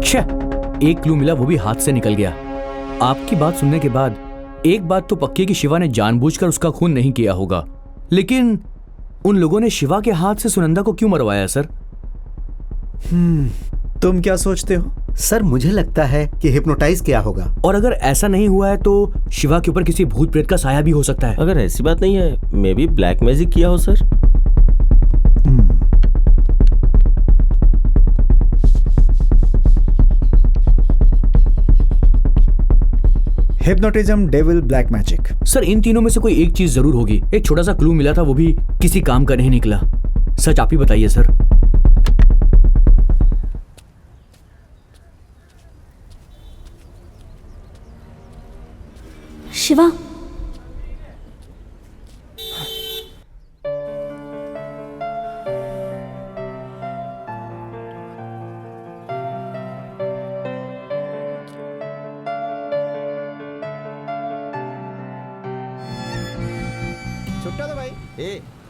छे, एक क्लू मिला, वो भी हाथ से निकल गया। आपकी बात सुनने के बाद एक बात तो पक्की कि शिवा ने जानबूझकर उसका खून नहीं किया होगा, लेकिन उन लोगों ने शिवा के हाथ से सुनंदा को क्यों मरवाया सर? तुम क्या सोचते हो? सर मुझे लगता है कि हिप्नोटाइज किया होगा। और अगर ऐसा नहीं हुआ है तो शिवा के ऊपर किसी भूत प्रेत का साया भी हो सकता है। अगर ऐसी बात नहीं है, मे बी ब्लैक मैजिक किया हो sir. Hypnotism, devil, black magic. Sir इन तीनों में से कोई एक चीज जरूर होगी। एक छोटा सा क्लू मिला था, वो भी किसी काम का नहीं निकला। सच आप ही बताइए सर। शिवा, छुट्टा दो भाई।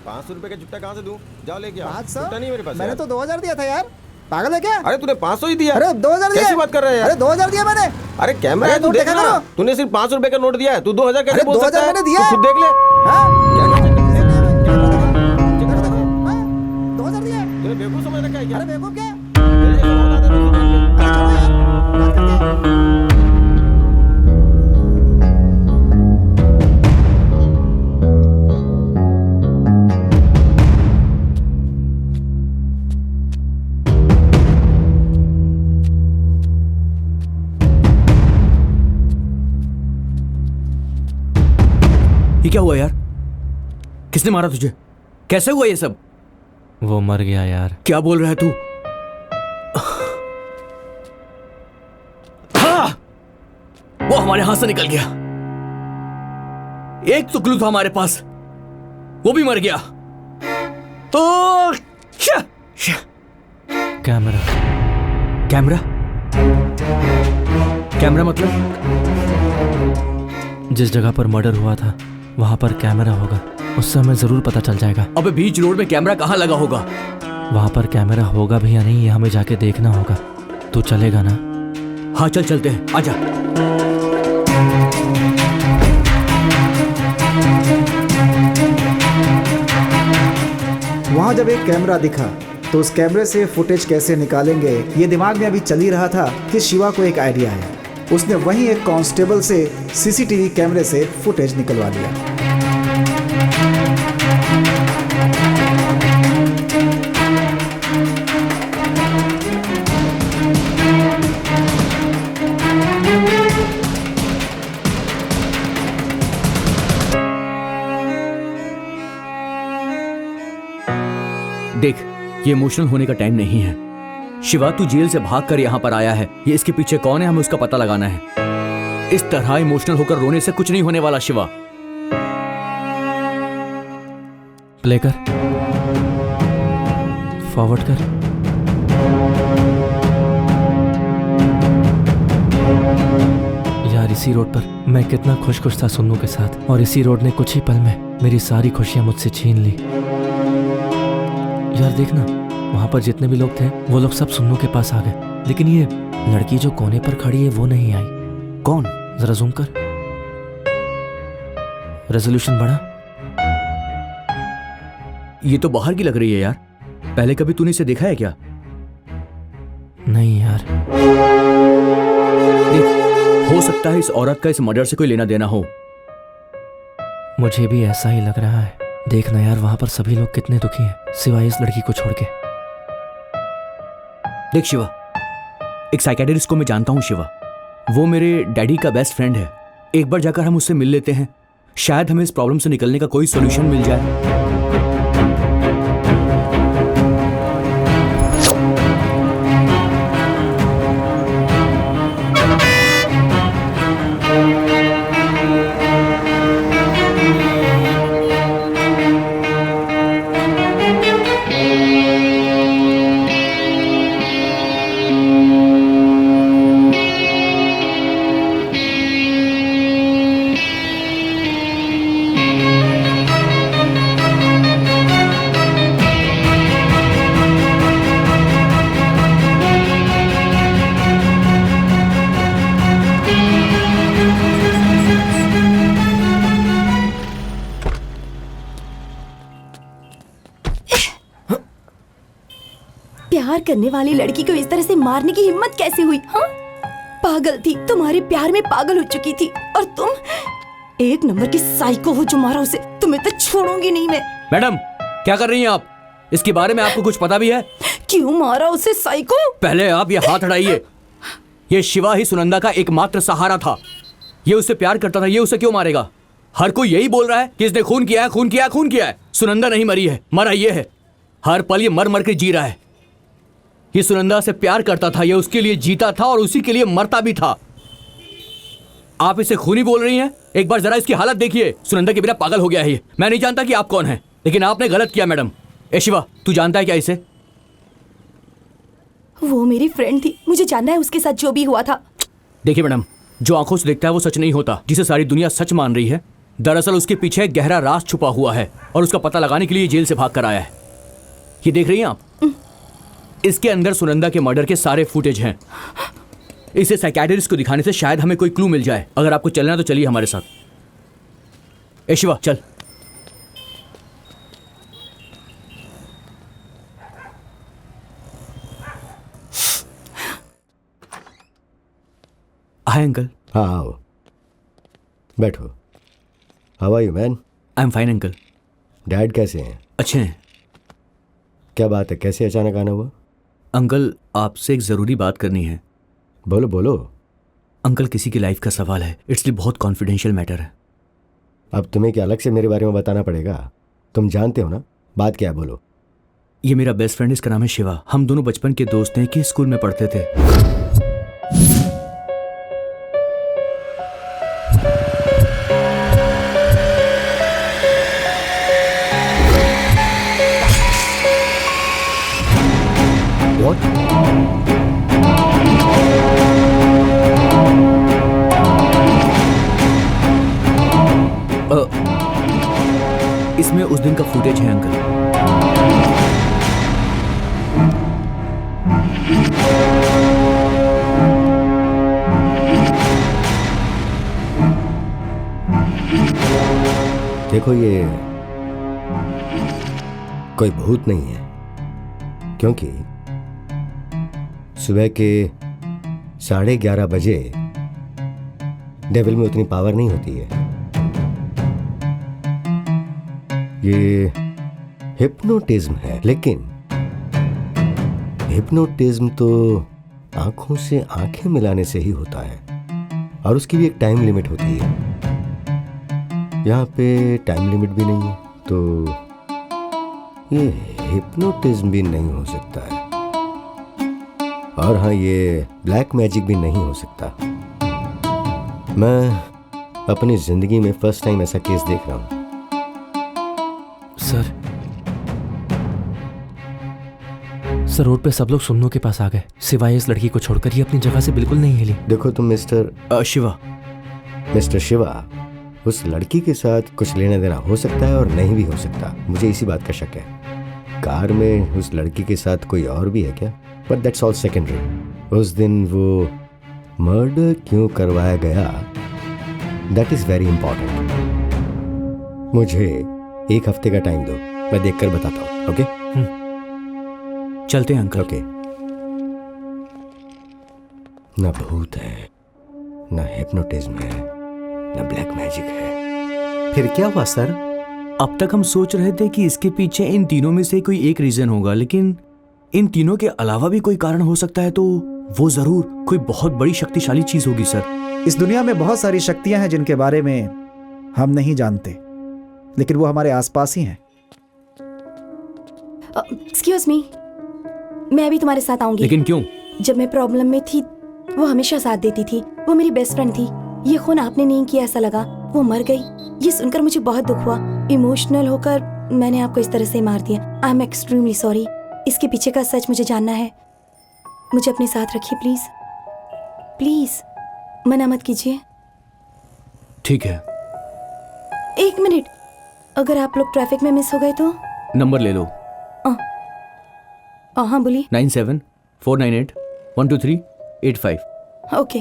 500 रुपए का छुट्टा कहाँ से दूं? जाओ लेके आओ। 500? छुट्टा नहीं है मेरे पास। मैंने यार। तो 2000 दिया था यार, पागल है क्या? अरे तूने 500 ही दिया। अरे 2000 दिया। कैसी बात कर रहा है यार? अरे 2000 दिया मैंने। अरे कैमरा है, तू नोट देख देखा ना। करो। तूने सिर्फ 500 रुपए का नोट दिया है, तू 2000 कैसे अरे बोल सकता 2000 है? मैंने दिया। तू खुद देख ले। हाँ? क्या कर सकते हैं? 2000 दिया। तूने बेवकूफ समझ रखा है क्या? अरे बेवकूफ क्या? तेरे जैसा बहुत आदमी है दुकान पे। अरे छोड़ो यार, बात करते हैं। ये क्या हुआ यार? किसने मारा तुझे? कैसे हुआ ये सब? वो मर गया यार। क्या बोल रहा है तू? हाँ! वो हमारे हाथ से निकल गया। एक तो क्लू था हमारे पास, वो भी मर गया। तो कैमरा। कैमरा? कैमरा मतलब? जिस जगह पर मर्डर हुआ था वहां पर कैमरा होगा, उससे हमें जरूर पता चल जाएगा। अबे बीच रोड में कैमरा कहाँ लगा होगा? वहां पर कैमरा होगा भी या नहीं, ये हमें जाके देखना होगा। तू चलेगा ना? हाँ चल चलते हैं, आजा। वहां जब एक कैमरा दिखा तो उस कैमरे से फुटेज कैसे निकालेंगे, ये दिमाग में अभी चल ही रहा था कि शिवा को एक आइडिया है। उसने वहीं एक कांस्टेबल से सीसीटीवी कैमरे से फुटेज निकलवा लिया। देख, ये इमोशनल होने का टाइम नहीं है। शिवा तू जेल से भागकर यहाँ पर आया है, ये इसके पीछे कौन है हमें उसका पता लगाना है। इस तरह इमोशनल होकर रोने से कुछ नहीं होने वाला। शिवा प्ले कर, फॉरवर्ड कर। यार इसी रोड पर मैं कितना खुश खुश था सुन्नू के साथ, और इसी रोड ने कुछ ही पल में मेरी सारी खुशियां मुझसे छीन ली। यार देखना, वहां पर जितने भी लोग थे वो लोग सब सुन्नू के पास आ गए, लेकिन ये लड़की जो कोने पर खड़ी है वो नहीं आई। कौन? जरा जूम कर। रेजोल्यूशन बढ़ा। ये तो बाहर की लग रही है यार। पहले कभी तूने इसे देखा है क्या? नहीं यार। देख, हो सकता है इस औरत का इस मर्डर से कोई लेना देना हो। मुझे भी ऐसा ही लग रहा है। देखना यार, वहां पर सभी लोग कितने दुखी हैं सिवाय इस लड़की को छोड़ के। देख शिवा, एक साइकेट्रिस्ट को मैं जानता हूँ शिवा, वो मेरे डैडी का बेस्ट फ्रेंड है। एक बार जाकर हम उससे मिल लेते हैं, शायद हमें इस प्रॉब्लम से निकलने का कोई सॉल्यूशन मिल जाए। करने वाली लड़की को इस तरह से मारने की हिम्मत कैसे हुई? हाँ, पागल थी, तुम्हारे प्यार में पागल हो चुकी थी। और तुम एक नंबर की साइको हो जो मारा उसे। तुम्हें तो छोड़ूंगी नहीं मैं। मैडम क्या कर रही हैं आप? इसके बारे में आपको कुछ पता भी है? क्यों मारा उसे साइको? पहले आप ये हाथ हटाइए। ये शिवा ही सुनंदा का एकमात्र सहारा था। ये उससे प्यार करता था, ये उसे क्यों मारेगा? हर कोई यही बोल रहा है कि इसने खून किया है, खून किया है, खून किया है। सुनंदा नहीं मरी है, मरा ये है। हर पल ये मर मर के जी रहा है। ये सुनंदा से प्यार करता था, ये उसके लिए जीता था और उसी के लिए मरता भी था। आप इसे खूनी बोल रही हैं? एक बार जरा इसकी हालत देखिए। सुनंदा के बिना पागल हो गया है ये। मैं नहीं जानता कि आप कौन हैं, लेकिन आपने गलत किया मैडम। ए शिवा, तू जानता है क्या इसे? वो मेरी फ्रेंड थी, मुझे जानना है उसके साथ जो भी हुआ था। देखिए मैडम, जो आंखों से देखता है वो सच नहीं होता। जिसे सारी दुनिया सच मान रही है, दरअसल उसके पीछे एक गहरा राज छुपा हुआ है और उसका पता लगाने के लिए जेल से भाग कर आया है। ये देख रही हैं आप? इसके अंदर सुनंदा के मर्डर के सारे फुटेज हैं। इसे साइकियाट्रिस्ट को दिखाने से शायद हमें कोई क्लू मिल जाए। अगर आपको चलना है तो चलिए हमारे साथ। ए शिवा चल। Hi uncle. हाँ आओ, बैठो। How are you man? I am fine uncle. Dad कैसे हैं? अच्छे हैं। क्या बात है, कैसे अचानक आना हुआ? अंकल आपसे एक ज़रूरी बात करनी है। बोलो बोलो। अंकल किसी की लाइफ का सवाल है, इसलिए बहुत कॉन्फिडेंशियल मैटर है। अब तुम्हें क्या अलग से मेरे बारे में बताना पड़ेगा? तुम जानते हो ना, बात क्या है, बोलो। ये मेरा बेस्ट फ्रेंड, इसका नाम है शिवा। हम दोनों बचपन के दोस्त हैं कि स्कूल में पढ़ते थे। इसमें उस दिन का फुटेज है अंकल। देखो, ये कोई भूत नहीं है, क्योंकि सुबह के 11:30 बजे डेविल में उतनी पावर नहीं होती है। ये हिप्नोटिज्म है, लेकिन हिप्नोटिज्म तो आंखों से आंखें मिलाने से ही होता है, और उसकी भी एक टाइम लिमिट होती है। यहाँ पे टाइम लिमिट भी नहीं है, तो ये हिप्नोटिज्म भी नहीं हो सकता है। और हाँ, ये ब्लैक मैजिक भी नहीं हो सकता। मैं अपनी जिंदगी में फर्स्ट टाइम ऐसा केस देख रहा हूँ। सर रोड पे सब लोग सुमनू के पास आ गए, सिवाय इस लड़की को छोड़कर। ये अपनी जगह से बिल्कुल नहीं हिली। देखो तुम मिस्टर शिवा, उस लड़की के साथ कुछ लेना देना हो सकता है और नहीं भी हो सकता, मुझे इसी बात का शक है। कार में उस लड़की के साथ कोई और भी है क्या? But that's all secondary. उस दिन वो मर्डर क्यों करवाया गया, दैट इज वेरी इंपॉर्टेंट। मुझे एक हफ्ते का टाइम दो, मैं देखकर बताता हूँ। ओके चलते हैं अंकल। ओके। ना भूत है, ना हिप्नोटिज्म है, ना ब्लैक मैजिक है। फिर क्या हुआ सर? अब तक हम सोच रहे थे कि इसके पीछे इन तीनों में से कोई एक रीजन होगा, लेकिन इन तीनों के अलावा भी कोई कारण हो सकता है, तो वो जरूर कोई बहुत बड़ी शक्तिशाली चीज होगी सर। इस दुनिया में बहुत सारी शक्तियां हैं जिनके बारे में हम नहीं जानते, लेकिन वो हमारे आसपास ही हैं। एक्सक्यूज मी, मैं अभी तुम्हारे साथ आऊंगी। लेकिन क्यों? जब मैं प्रॉब्लम में थी वो हमेशा साथ देती थी, वो मेरी बेस्ट फ्रेंड थी। ये खून आपने नहीं किया ऐसा लगा, वो मर गई। ये सुनकर मुझे बहुत दुख हुआ। इमोशनल होकर मैंने आपको इस तरह से मार दिया। I am extremely sorry. इसके पीछे का सच मुझे जानना है। मुझे अपने साथ रखिए प्लीज, प्लीज मना मत कीजिए। ठीक है। एक मिनट, अगर आप लोग ट्रैफिक में मिस हो गए तो? नंबर ले लो। हाँ बोलिए। 97-498-123-85। ओके।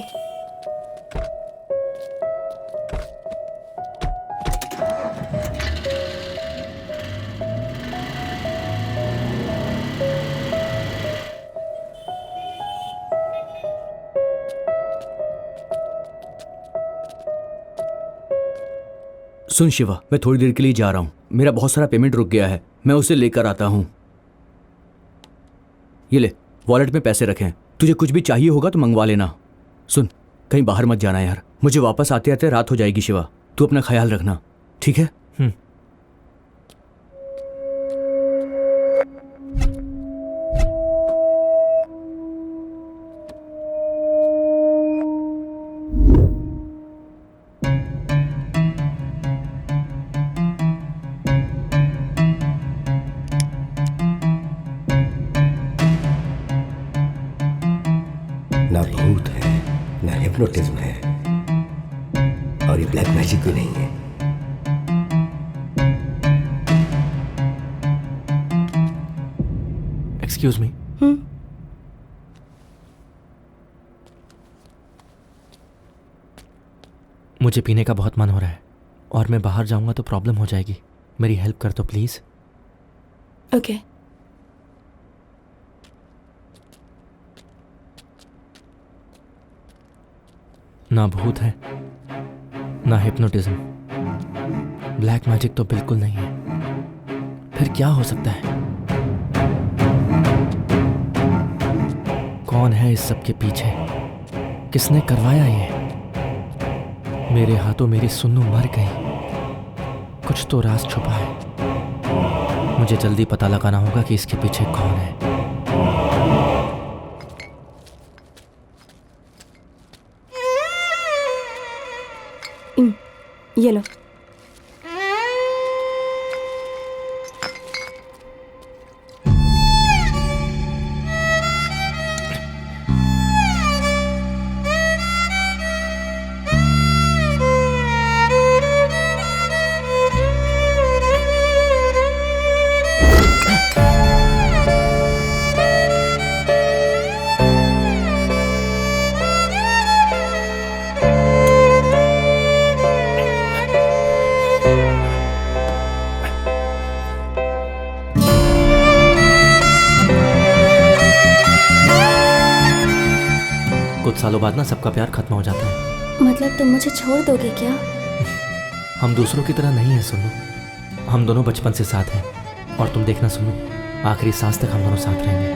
सुन शिवा, मैं थोड़ी देर के लिए जा रहा हूँ, मेरा बहुत सारा पेमेंट रुक गया है, मैं उसे लेकर आता हूँ। ये ले, वॉलेट में पैसे रखें, तुझे कुछ भी चाहिए होगा तो मंगवा लेना। सुन, कहीं बाहर मत जाना यार, मुझे वापस आते आते रात हो जाएगी शिवा, तू अपना ख्याल रखना, ठीक है? ना भूत है, ना हिप्नोटिज्म है, और ये ब्लैक मैजिक भी नहीं है। Excuse me. मुझे पीने का बहुत मन हो रहा है और मैं बाहर जाऊंगा तो प्रॉब्लम हो जाएगी, मेरी हेल्प कर दो प्लीज। ओके। ना भूत है, ना हिप्नोटिज्म, ब्लैक मैजिक तो बिल्कुल नहीं है, फिर क्या हो सकता है? कौन है इस सब के पीछे? किसने करवाया ये? मेरे हाथों मेरी सुन्नू मर गई, कुछ तो राज छुपा है, मुझे जल्दी पता लगाना होगा कि इसके पीछे कौन है। ये लो। कुछ सालों बाद ना सबका प्यार खत्म हो जाता है। मतलब तुम मुझे छोड़ दोगे क्या? हम दूसरों की तरह नहीं है सुन्नू, हम दोनों बचपन से साथ हैं, और तुम देखना सुन्नू, आखिरी सांस तक हम दोनों साथ रहेंगे।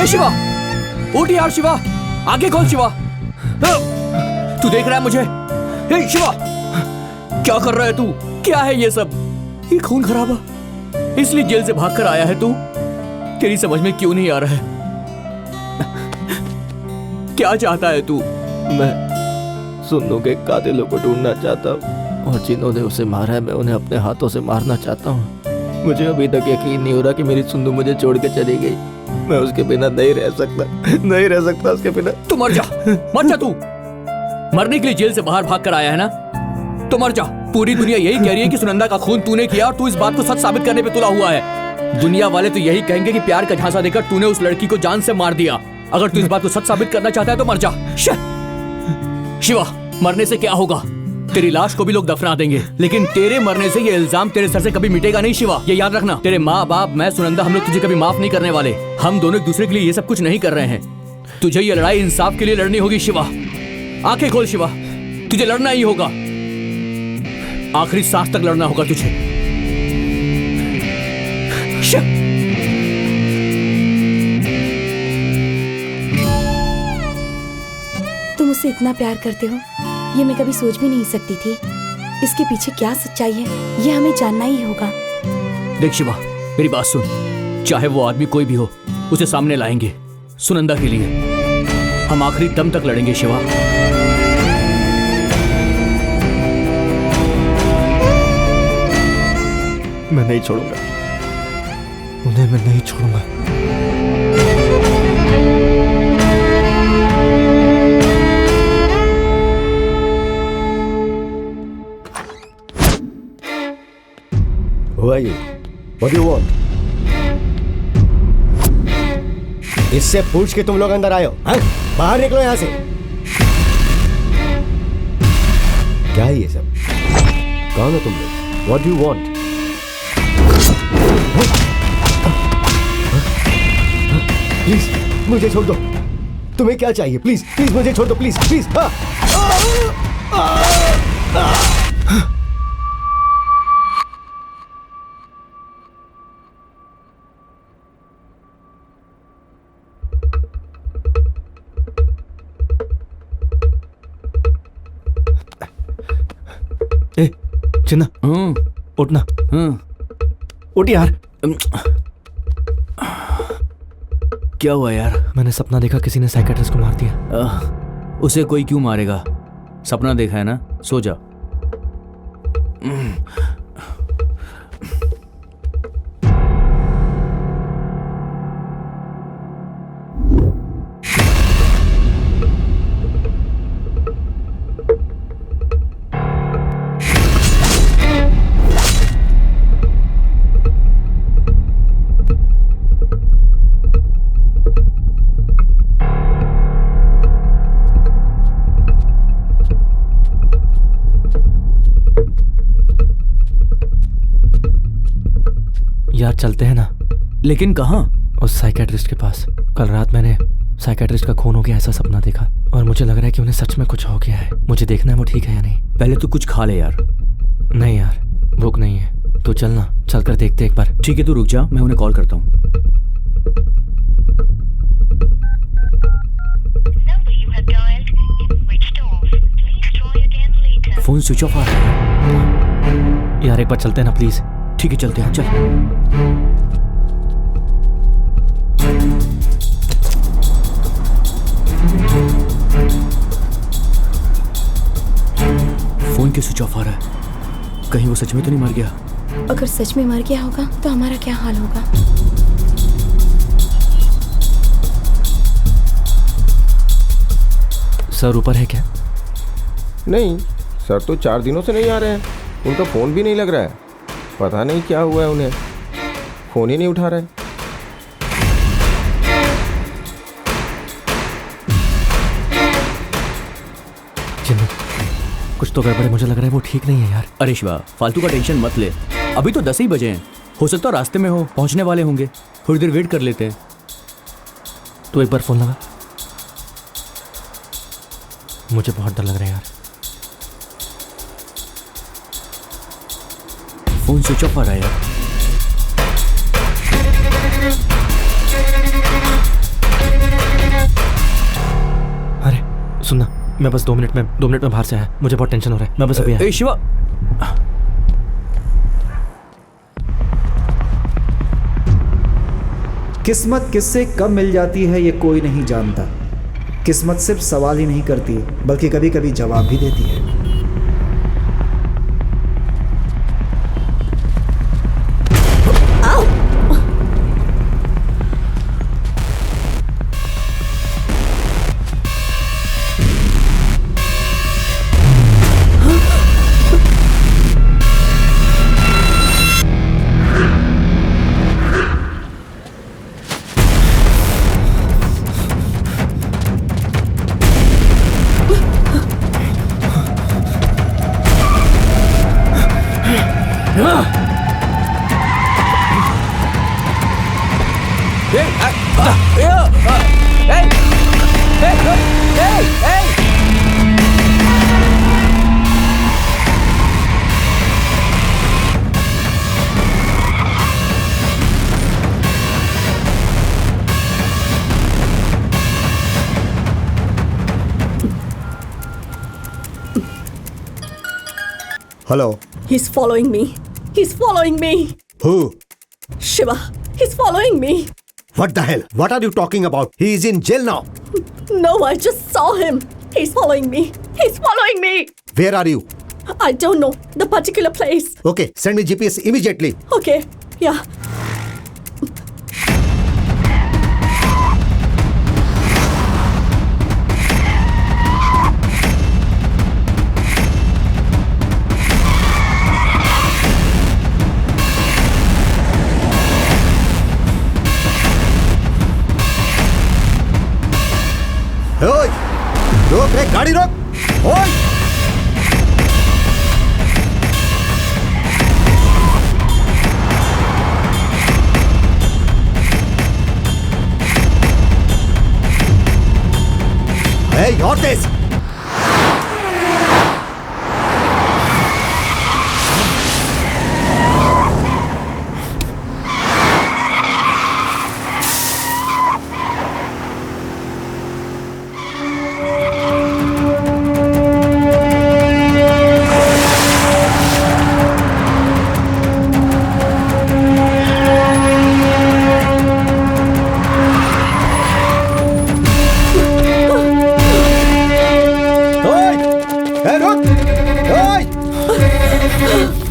शिवा, उठ यार शिवा, आगे खोल शिवा, तू देख रहा है मुझे? ए शिवा, क्या कर रहा है तू? क्या है ये सब? ये खून खराबा, इसलिए जेल से भाग कर आया है तू? तेरी समझ में क्यों नहीं आ रहा है? क्या चाहता है तू? मैं सुन्नू के कातिलों को ढूंढना चाहता हूँ, और जिन्होंने उसे मारा है मैं उन्हें अपने हाथों से मारना चाहता हूँ। मुझे अभी तक यकीन नहीं हो रहा कि मेरी सुन्नू मुझे छोड़ के चली गई। मैं उसके बिना नहीं रह सकता, नहीं रह सकता उसके बिना। तू मर जा, मर जा तू। मरने के लिए जेल से बाहर भाग कर आया है ना, तो मर जा। पूरी दुनिया यही कह रही है कि सुनंदा का खून तूने किया, और तू इस बात को सच साबित करने पे तुला हुआ है। दुनिया वाले तो यही कहेंगे कि प्यार का झांसा देकर तूने उस लड़की को जान से मार दिया। अगर तू इस बात को सच साबित करना चाहता है तो मर जा। शिवा, मरने से क्या होगा? तेरी लाश को भी लोग दफना देंगे, लेकिन तेरे मरने से ये इल्जाम तेरे सर से कभी मिटेगा नहीं शिवा। ये याद रखना, तेरे माँ बाप, मैं, सुनंदा, हम लोग तुझे कभी माफ नहीं करने वाले। हम दोनों एक दूसरे के लिए ये सब कुछ नहीं कर रहे हैं। तुझे ये लड़ाई इंसाफ के लिए लड़नी होगी शिवा। आंखें खोल शिवा, तुझे लड़ना ही होगा, आखिरी सांस तक लड़ना होगा तुझे। तुम उससे इतना प्यार करते हो, ये मैं कभी सोच भी नहीं सकती थी। इसके पीछे क्या सच्चाई है ये हमें जानना ही होगा। देख शिवा, मेरी बात सुन, चाहे वो आदमी कोई भी हो, उसे सामने लाएंगे सुनंदा के लिए। हम आखिरी दम तक लड़ेंगे शिवा। मैं नहीं छोड़ूंगा, जिन्हें मैं नहीं छोड़ूंगा। Who are you? What do you want? इससे पूछ के तुम लोग अंदर आए हो? हाँ? बाहर निकलो यहां से। क्या है ये सब? कौन हो तुम लोग? What do you want? Please मुझे छोड़ दो। तुम्हें क्या चाहिए? प्लीज प्लीज मुझे छोड़ दो, प्लीज प्लीज। ए चिन्ना, उठना, उठ यार। क्या हुआ यार? मैंने सपना देखा किसी ने साइकियाट्रिस्ट को मार दिया। उसे कोई क्यों मारेगा? सपना देखा है ना, सो जा। यार चलते हैं ना। लेकिन कहाँ? उस साइकियाट्रिस्ट के पास। कल रात मैंने साइकियाट्रिस्ट का खून हो गया ऐसा सपना देखा और मुझे लग रहा है कि उन्हें सच में कुछ हो गया है। मुझे देखना है वो ठीक है या नहीं। पहले तो कुछ खा ले यार। नहीं यार, भूख नहीं है। तू चलना, चल कर देखते एक बार। ठीक है, तू रुक जा, मैं उन्हें कॉल करता हूँ। फोन स्विच ऑफ आ रहा है। यार एक बार चलते हैं ना प्लीज। ठीक है, चलते हैं, चल। फोन क्यों स्विच ऑफ आ रहा है? कहीं वो सच में तो नहीं मर गया? अगर सच में मर गया होगा तो हमारा क्या हाल होगा? सर ऊपर है क्या? नहीं, सर तो 4 दिनों से नहीं आ रहे हैं। उनका फ़ोन भी नहीं लग रहा है। पता नहीं क्या हुआ है उन्हें, फ़ोन ही नहीं उठा रहे। चिन्नू, कुछ तो गड़बड़ है। मुझे लग रहा है वो ठीक नहीं है यार। अरे शिवा, फालतू का टेंशन मत ले। अभी तो 10 ही बजे हैं। हो सकता है रास्ते में हो, पहुंचने वाले होंगे। थोड़ी देर वेट कर लेते हैं। तू एक बार फोन लगा। मुझे बहुत डर लग रहा है यार। फोन स्विच ऑफ आ रहा है यार। अरे सुनना, मैं बस 2 मिनट में बाहर से आया। मुझे बहुत टेंशन हो रहा है। मैं बस अभी आया। शिवा, किस्मत किससे कब मिल जाती है ये कोई नहीं जानता। किस्मत सिर्फ सवाल ही नहीं करती बल्कि कभी कभी जवाब भी देती है। Hello. He's following me. He's following me. Who? Shiva. He's following me. What the hell? What are you talking about? He is in jail now. No, I just saw him. He's following me. He's following me. Where are you? I don't know the particular place. Okay, send me GPS immediately. Okay. Yeah.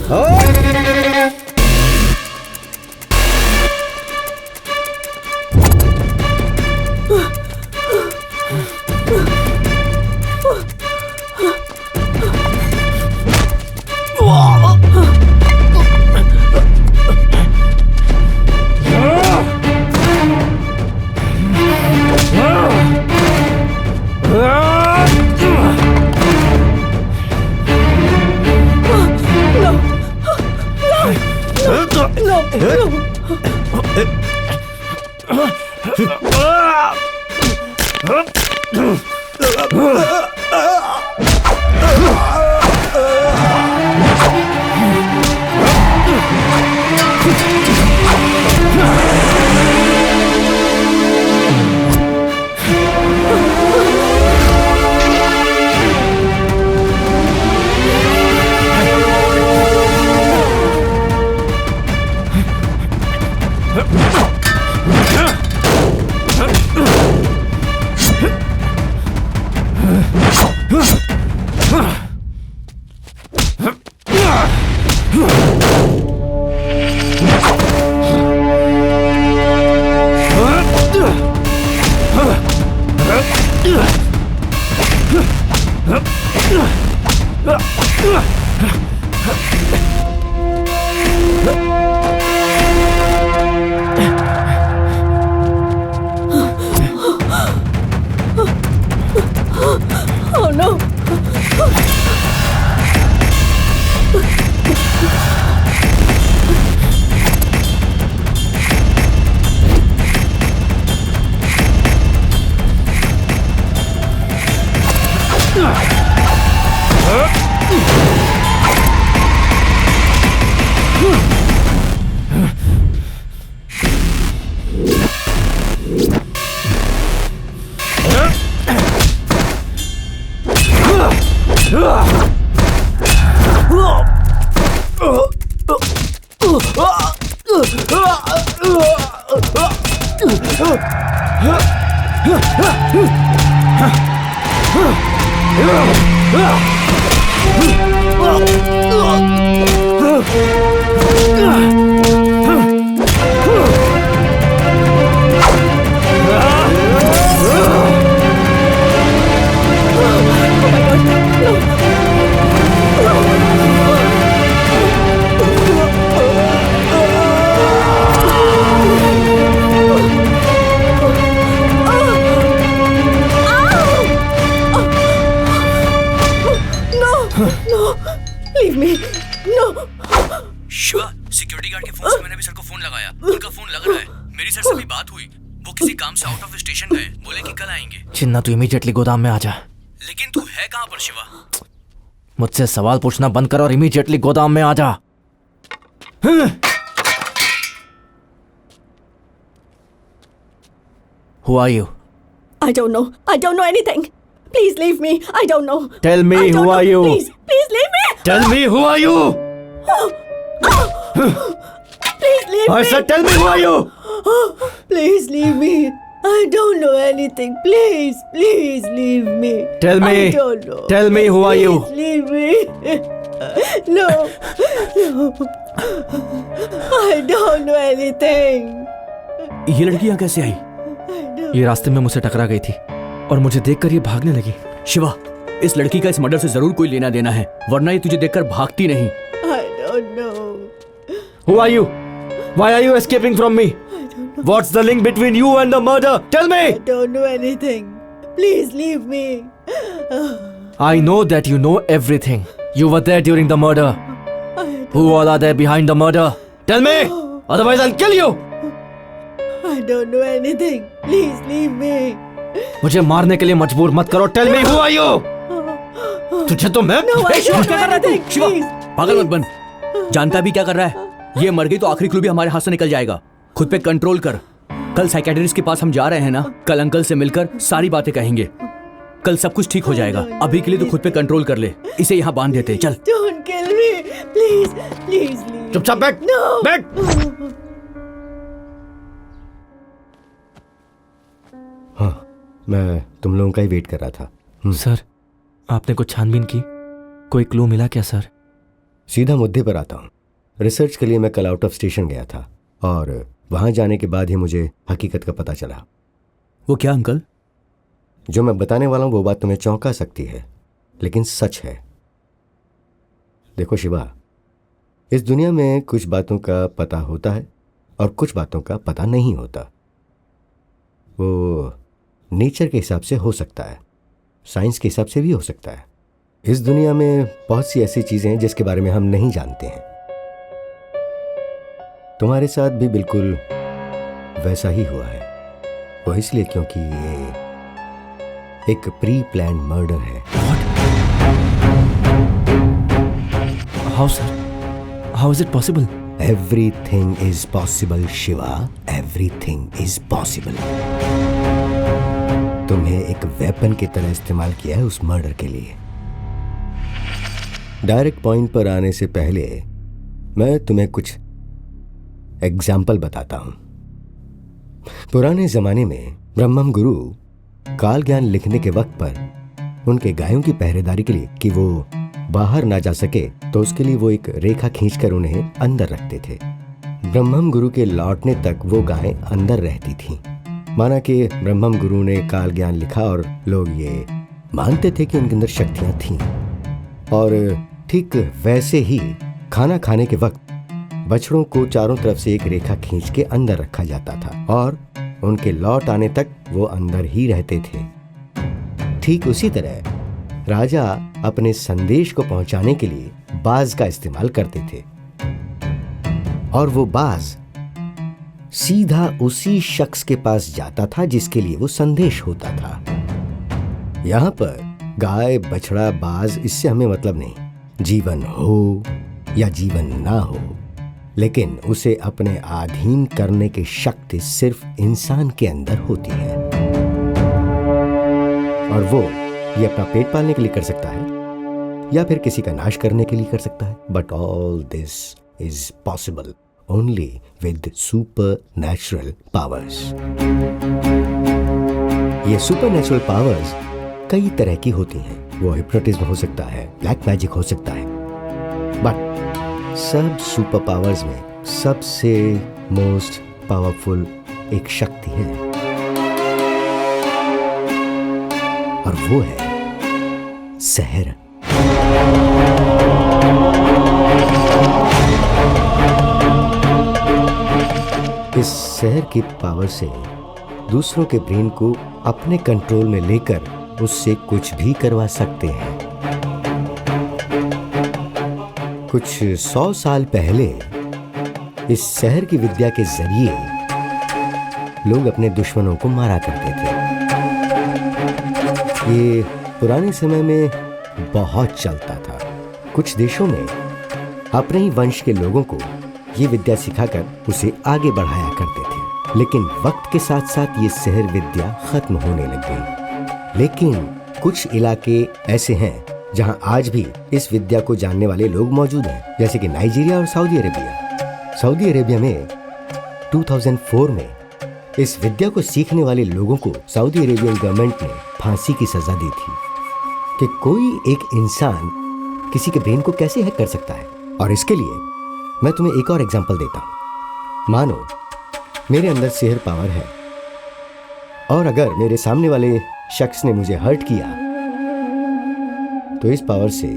Oh no! Security guard के फोन से मैंने भी सर को फोन लगाया, उनका फोन लग रहा है। मेरी सर से भी बात हुई, वो किसी काम से आउट ऑफ स्टेशन गए, बोले कि कल आएंगे। चिन्ना तू इमीडिएटली गोदाम में आ जा। लेकिन तू है कहाँ पर शिवा? मुझसे सवाल पूछना बंद कर और इमीडिएटली गोदाम में आ जा। Who are you? I don't know. I don't know anything. Please leave me. I don't know. Tell me I don't who are know. you? Please leave me. Tell me who are you? Please leave I me. said tell me who are you? Please leave me. I don't know anything. Please leave me. Tell me. I don't know. Tell me who are you? Please leave me. No. I don't know anything. ये लड़की यहाँ कैसे आई? ये रास्ते में मुझसे टकरा गई थी और मुझे देखकर ये भागने लगी। शिवा, इस लड़की का इस मर्डर से जरूर कोई लेना देना है, वरना ये तुझे देखकर भागती नहीं। I don't know. Who are you? Why are you escaping from me? What's the link between you and the murder? Tell me! I don't know anything. Please leave me. I know that you know everything. You were there during the murder. Who all are there behind the murder? Tell me! Otherwise I'll kill you! I don't know anything. Please leave me. मुझे मारने के लिए मजबूर मत करो। Tell me who are you? तुझे तो मैं No, I don't know anything. Shiva, Please. पागल मत बन। जानता भी क्या कर रहा है? ये मर गई तो आखिरी क्लू भी हमारे हाथ से निकल जाएगा। खुद पे कंट्रोल कर। कल साइकियाट्रिस्ट के पास हम जा रहे हैं ना, कल अंकल से मिलकर सारी बातें कहेंगे। कल सब कुछ ठीक हो जाएगा। अभी के लिए तो खुद पे कंट्रोल कर ले। इसे यहाँ बांध देते, चल। Don't kill me. Please leave. चुपचाप बैठ। No. बैठ। हाँ, मैं तुम लोगों का ही वेट कर रहा था। सर, आपने कुछ छानबीन की? कोई क्लू मिला क्या सर? सीधा मुद्दे पर आता हूँ। रिसर्च के लिए मैं कल आउट ऑफ स्टेशन गया था और वहाँ जाने के बाद ही मुझे हकीकत का पता चला। वो क्या अंकल? जो मैं बताने वाला हूँ वो बात तुम्हें चौंका सकती है, लेकिन सच है। देखो शिवा, इस दुनिया में कुछ बातों का पता होता है और कुछ बातों का पता नहीं होता। वो नेचर के हिसाब से हो सकता है, साइंस के हिसाब से भी हो सकता है। इस दुनिया में बहुत सी ऐसी चीज़ें हैं जिसके बारे में हम नहीं जानते हैं। तुम्हारे साथ भी बिल्कुल वैसा ही हुआ है। वो इसलिए क्योंकि ये एक प्री प्लान मर्डर है। How sir? How is it possible? Everything is possible Shiva, everything is possible. तुम्हें एक वेपन की तरह इस्तेमाल किया है उस मर्डर के लिए। डायरेक्ट पॉइंट पर आने से पहले मैं तुम्हें कुछ एग्जाम्पल बताता हूं। पुराने जमाने में ब्रह्मम गुरु काल ज्ञान लिखने के वक्त पर उनके गायों की पहरेदारी के लिए कि वो बाहर ना जा सके तो उसके लिए वो एक रेखा खींचकर उन्हें अंदर रखते थे। ब्रह्मम गुरु के लौटने तक वो गायें अंदर रहती थीं। माना कि ब्रह्मम गुरु ने काल ज्ञान लिखा और लोग ये मानते थे कि उनके अंदर शक्तियां थीं। और ठीक वैसे ही खाना खाने के वक्त बछड़ों को चारों तरफ से एक रेखा खींच के अंदर रखा जाता था और उनके लौट आने तक वो अंदर ही रहते थे। ठीक उसी तरह राजा अपने संदेश को पहुंचाने के लिए बाज का इस्तेमाल करते थे और वो बाज सीधा उसी शख्स के पास जाता था जिसके लिए वो संदेश होता था। यहां पर गाय, बछड़ा, बाज, इससे हमें मतलब नहीं। जीवन हो या जीवन ना हो, लेकिन उसे अपने अधीन करने की शक्ति सिर्फ इंसान के अंदर होती है और वो ये अपना पेट पालने के लिए कर सकता है या फिर किसी का नाश करने के लिए कर सकता है। But all this is possible only with super natural powers. ये सुपर नेचुरल पावर्स कई तरह की होती हैं। वो हिप्नोटिज्म हो सकता है, ब्लैक मैजिक हो सकता है, बट सब सुपर पावर्स में सबसे मोस्ट पावरफुल एक शक्ति है और वो है सहर। इस सहर की पावर से दूसरों के ब्रेन को अपने कंट्रोल में लेकर उससे कुछ भी करवा सकते हैं। कुछ 100 साल पहले इस सहर की विद्या के जरिए लोग अपने दुश्मनों को मारा करते थे। ये पुराने समय में बहुत चलता था। कुछ देशों में अपने ही वंश के लोगों को ये विद्या सिखाकर उसे आगे बढ़ाया करते थे। लेकिन वक्त के साथ साथ ये सहर विद्या खत्म होने लग गई। लेकिन कुछ इलाके ऐसे हैं जहां आज भी इस विद्या को जानने वाले लोग मौजूद हैं, जैसे कि नाइजीरिया और सऊदी अरेबिया। सऊदी अरेबिया में 2004 में इस विद्या को सीखने वाले लोगों को सऊदी अरेबियन गवर्नमेंट ने फांसी की सजा दी थी कि कोई एक इंसान किसी के ब्रेन को कैसे हैक कर सकता है। और इसके लिए मैं तुम्हें एक और एग्जांपल देता हूं। मानो मेरे अंदर सेहर पावर है और अगर मेरे सामने वाले शख्स ने मुझे हर्ट किया तो इस पावर से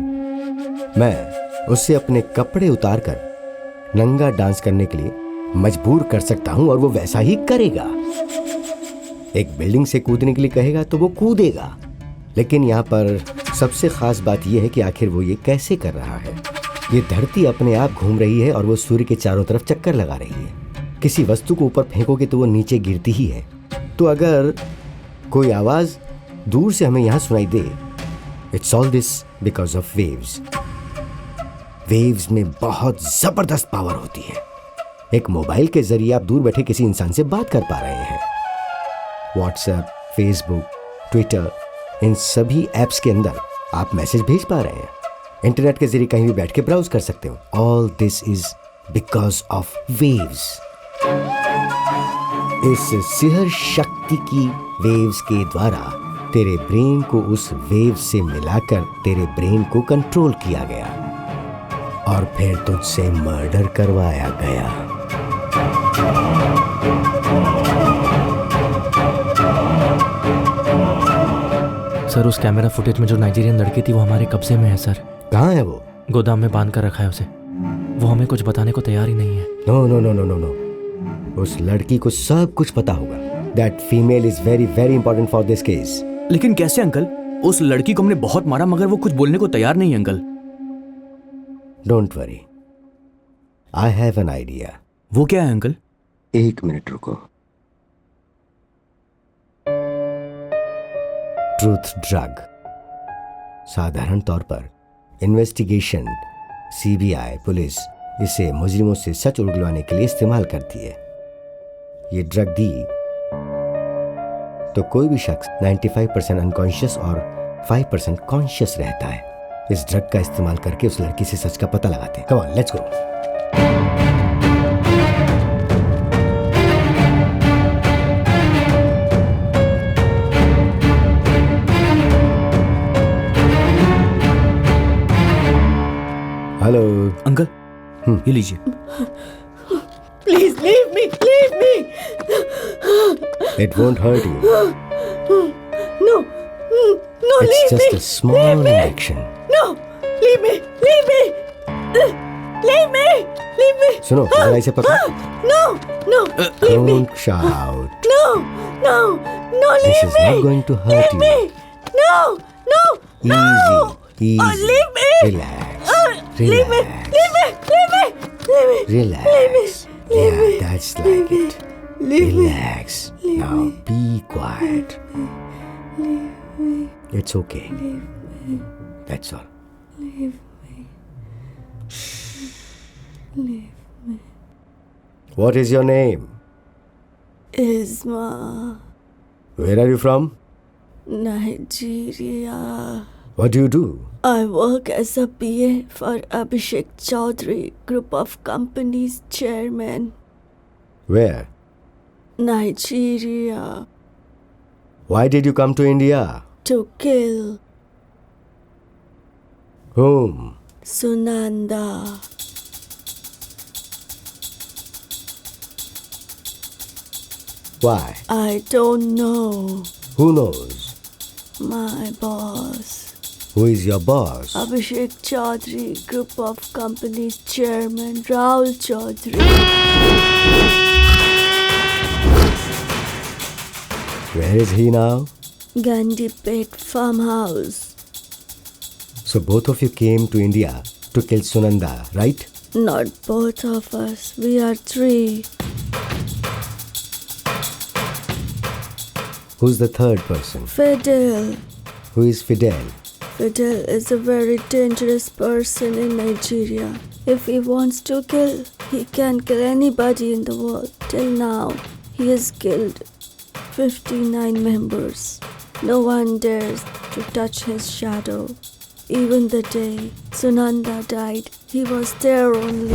मैं उससे अपने कपड़े उतारकर नंगा डांस करने के लिए मजबूर कर सकता हूं और वो वैसा ही करेगा। एक बिल्डिंग से कूदने के लिए कहेगा तो वो कूदेगा। लेकिन यहाँ पर सबसे खास बात यह है कि आखिर वो ये कैसे कर रहा है। ये धरती अपने आप घूम रही है और वो सूर्य के चारों तरफ चक्कर लगा रही है। किसी वस्तु को ऊपर फेंकोगे तो वो नीचे गिरती ही है। तो अगर कोई आवाज दूर से हमें यहाँ सुनाई दे, it's all this because of waves. Waves में बहुत जबरदस्त पावर होती है। एक मोबाइल के जरिए आप दूर बैठे किसी इंसान से बात कर पा रहे हैं। व्हाट्सएप, फेसबुक, ट्विटर, इन सभी एप्स के अंदर आप मैसेज भेज पा रहे हैं। इंटरनेट के जरिए कहीं भी बैठ के ब्राउज कर सकते हो। All this is because of waves. इस सिहर शक्ति की वेव्स के द्वारा तेरे ब्रेन को उस वेव से मिलाकर तेरे ब्रेन को कंट्रोल किया गया और फिर तुझसे मर्डर करवाया गया। सर उस कैमरा फुटेज में जो नाइजीरियन लड़की थी वो हमारे कब्जे में है सर। कहाँ है वो? गोदाम में बांध कर रखा है उसे। वो हमें कुछ बताने को तैयार ही नहीं है। No no no no no no, उस लड़की को सब कुछ पता होगा। That female is very very important for this case. लेकिन कैसे अंकल? उस लड़की को हमने बहुत मारा मगर वो कुछ बोलने को तैयार नहीं है uncle. Don't worry, I have an idea. वो क्या है अंकल? एक मिनट रुको। ट्रूथ ड्रग साधारण तौर पर इन्वेस्टिगेशन, सीबीआई, पुलिस इसे मुजरिमों से सच उगलवाने के लिए इस्तेमाल करती है। ये ड्रग दी तो कोई भी शख्स 95% अनकॉन्शियस और 5% कॉन्शियस रहता है। इस ड्रग का इस्तेमाल करके उस लड़की से सच का पता लगाते हैं। Come on, let's go. Hello uncle, ये लीजिए। Please leave me, leave me. It won't hurt you. No, no, It's leave just me. a small injection. No, leave me, leave me, leave me, leave me. सुनो, जरा इसे पकड़ो। No, no, leave me. Don't shout. No, no, no, This leave is me. not going to hurt Leave you. me. No, no, no. Easy, easy. Leave me. Relax. Leave me, Relax. leave me, leave me, leave me. Relax. Leave me. Leave Yeah, me. that's like it. Leave me. Relax. Now be quiet. It's okay. That's all. What is your name? Isma, Where are you from? Nigeria. What do you do? I work as a PA for Abhishek Chaudhary Group of Companies Chairman, Where? Nigeria. Why did you come to India? To kill Whom? Sunanda. Why? I don't know. Who knows? My boss, Who is your boss? Abhishek Chaudhary Group of Companies Chairman Rahul Chaudhary. Where is he now? Gandhipet Farmhouse. So both of you came to India to kill Sunanda, right? Not both of us. We are three. Who's the third person? Fidel. Who is Fidel? Fidel is a very dangerous person in Nigeria. If he wants to kill, he can kill anybody in the world. Till now, he has killed 59 members. No one dares to touch his shadow. Even the day Sunanda died, he was there only.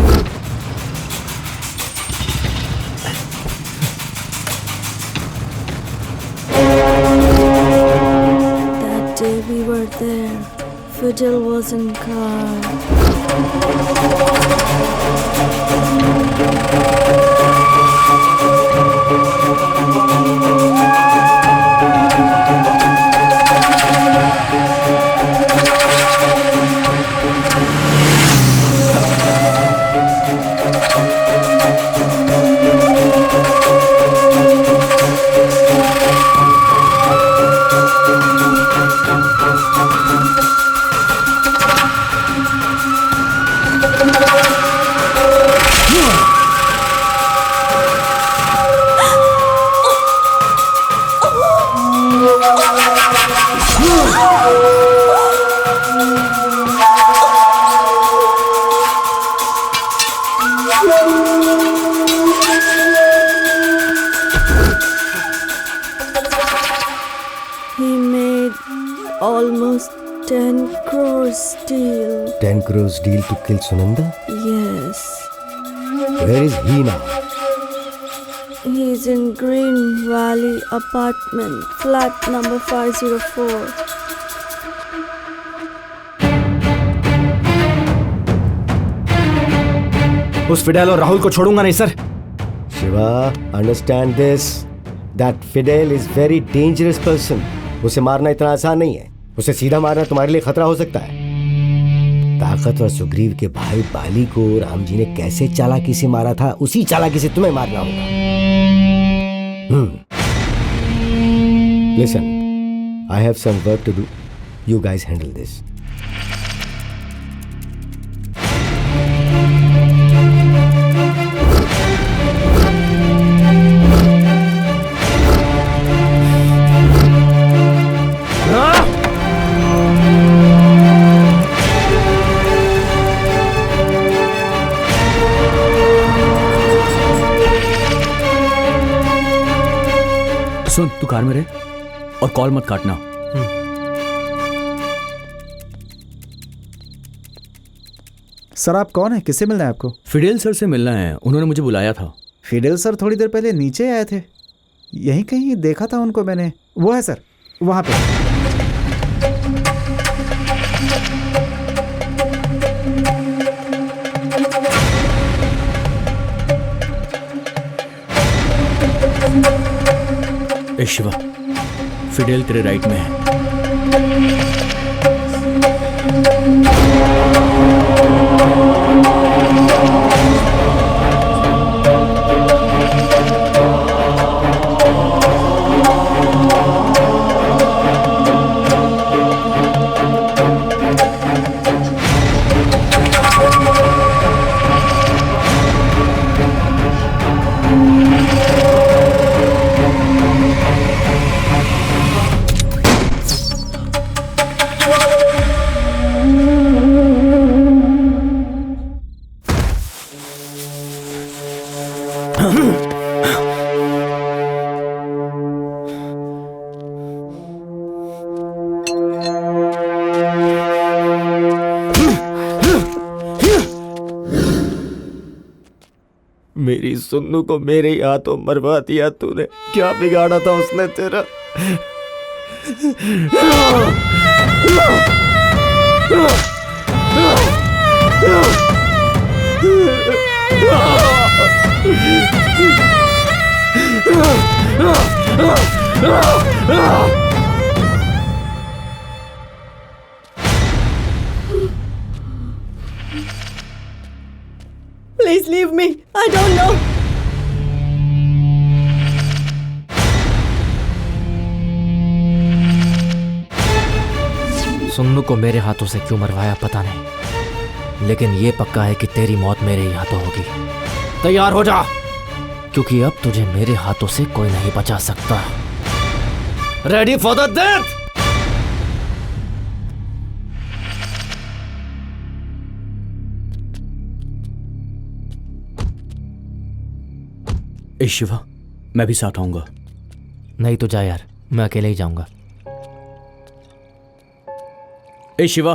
That day we were there. Fidel was in car. He made almost 10 crores deal. 10 crores deal to kill Sunanda? Yes. Where is he now? He's in Green Valley apartment, flat number 504. उस फिडेल और राहुल को छोड़ूंगा नहीं sir. Shiva, understand this, that Fidel is very dangerous person. उसे मारना इतना आसान नहीं है। उसे सीधा मारना तुम्हारे लिए खतरा हो सकता है। ताकतवर सुग्रीव के भाई बाली को राम जी ने कैसे चालाकी से मारा था, उसी चालाकी से तुम्हें मारना होगा। Listen, I have some work to do, you guys handle this. सुन, तू कार में रहे और कॉल मत काटना। सर आप कौन है? किससे मिलना है आपको? फिडेल सर से मिलना है, उन्होंने मुझे बुलाया था। फिडेल सर थोड़ी देर पहले नीचे आए थे, यहीं कहीं देखा था उनको मैंने। वो है सर, वहां पे। ए शिवा, फिडेल तेरे राइट में है। मेरी सुन्नू को मेरे ही हाथों मरवा दिया तूने। क्या बिगाड़ा था उसने तेरा? Please leave me. I don't know. Sunnu को मेरे हाथों से क्यों मरवाया पता नहीं, लेकिन ये पक्का है कि तेरी मौत मेरे ही हाथों होगी। तैयार हो जा, क्योंकि अब तुझे मेरे हाथों से कोई नहीं बचा सकता। Ready for the death. ए शिवा, मैं भी साथ आऊंगा। नहीं तो जा यार, मैं अकेले ही जाऊंगा। ए शिवा।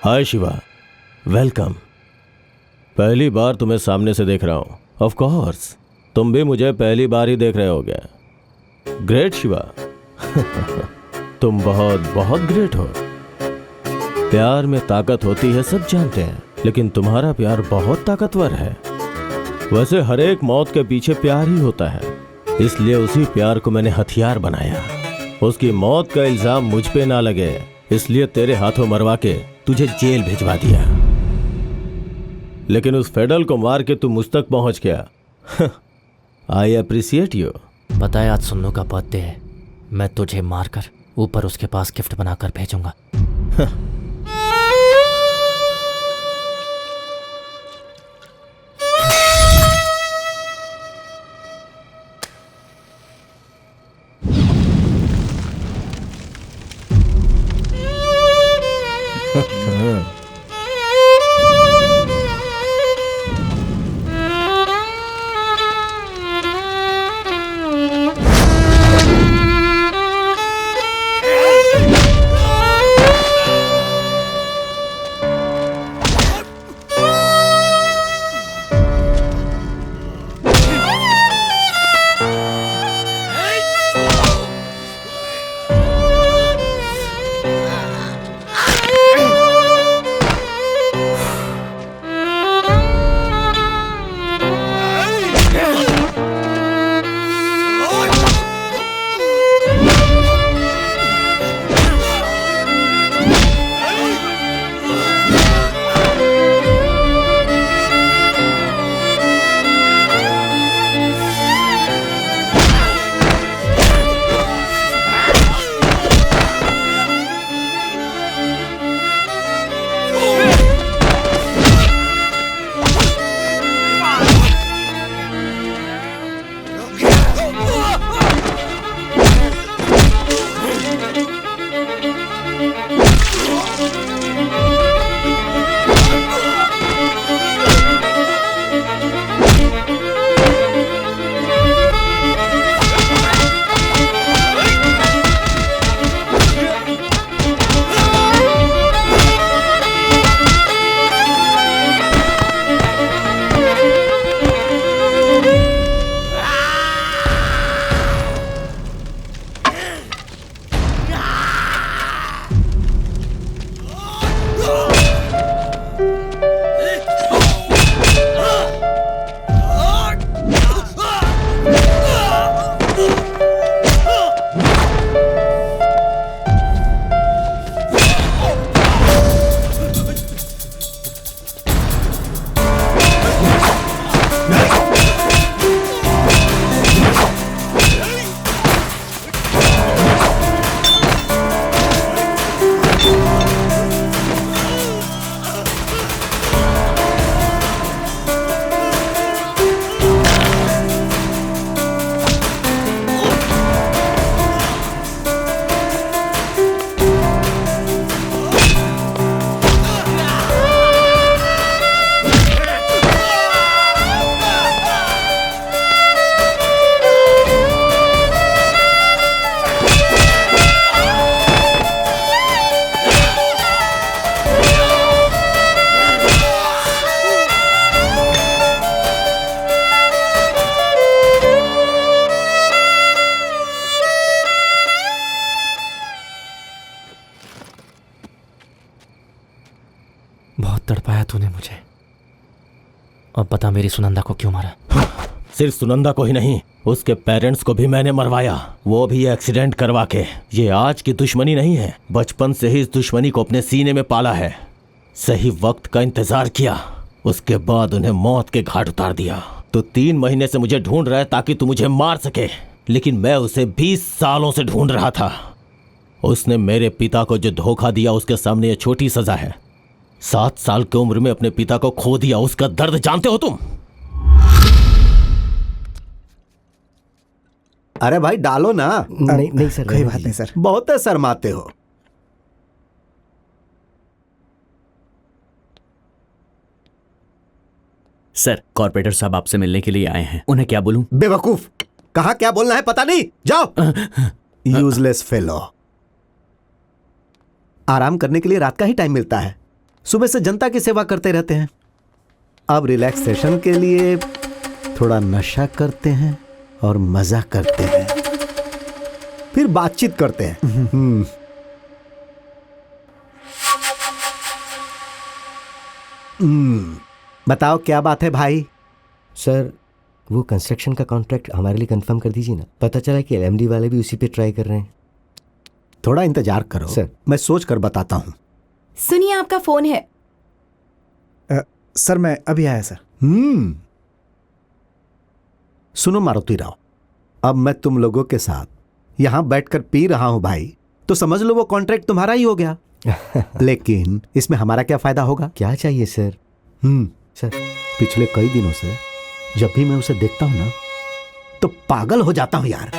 हाय शिवा, वेलकम। पहली बार तुम्हें सामने से देख रहा हूँ। ऑफ कोर्स तुम भी मुझे पहली बार ही देख रहे होगे। ग्रेट शिवा। तुम बहुत बहुत ग्रेट हो। प्यार में ताकत होती है सब जानते हैं, लेकिन तुम्हारा प्यार बहुत ताकतवर है। वैसे हर एक मौत के पीछे प्यार ही होता है, इसलिए उसी प्यार को मैंने हथियार बनाया। उसकी मौत का इल्जाम मुझ पे ना लगे, इसलिए तेरे हाथों मरवा के तुझे जेल भिजवा दिया। लेकिन उस फेडल को मार के तू मुझ तक पहुंच गया। I appreciate you. पता है आज सुन्नू का बर्थडे है, मैं तुझे मारकर ऊपर उसके पास गिफ्ट बनाकर भेजूंगा। तड़पाया तूने मुझे। अब बता मेरी सुनंदा को क्यों मारा? सिर्फ सुनंदा को ही नहीं, उसके पेरेंट्स को भी मैंने मरवाया, वो भी एक्सीडेंट करवा के। ये आज की दुश्मनी नहीं है, बचपन से ही इस दुश्मनी को अपने सीने में पाला है। सही वक्त का इंतजार किया, उसके बाद उन्हें मौत के घाट उतार दिया। तो 3 महीने से मुझे ढूंढ रहा है ताकि तू मुझे मार सके, लेकिन मैं उसे 20 सालों से ढूंढ रहा था। उसने मेरे पिता को जो धोखा दिया, उसके सामने यह छोटी सजा है। 7 साल की उम्र में अपने पिता को खो दिया, उसका दर्द जानते हो तुम? अरे भाई डालो ना। नहीं सर, कोई बात नहीं सर। बहुत शर्माते हो। सर, कॉर्पोरेटर साहब आपसे मिलने के लिए आए हैं, उन्हें क्या बोलूं? बेवकूफ, कहाँ क्या बोलना है पता नहीं, जाओ। Useless fellow. आराम करने के लिए रात का ही टाइम मिलता है, सुबह से जनता की सेवा करते रहते हैं। अब रिलैक्सेशन के लिए थोड़ा नशा करते हैं और मजा करते हैं, फिर बातचीत करते हैं। बताओ क्या बात है भाई? सर, वो कंस्ट्रक्शन का कॉन्ट्रैक्ट हमारे लिए कंफर्म कर दीजिए ना। पता चला कि एलएमडी वाले भी उसी पे ट्राई कर रहे हैं। थोड़ा इंतजार करो सर, मैं सोच कर बताता हूं। सुनिए, आपका फोन है। सर मैं अभी आया सर। सुनो मारुति राव, अब मैं तुम लोगों के साथ यहां बैठकर पी रहा हूं भाई, तो समझ लो वो कॉन्ट्रैक्ट तुम्हारा ही हो गया। लेकिन इसमें हमारा क्या फायदा होगा? क्या चाहिए सर? सर, पिछले कई दिनों से जब भी मैं उसे देखता हूं ना तो पागल हो जाता हूं यार।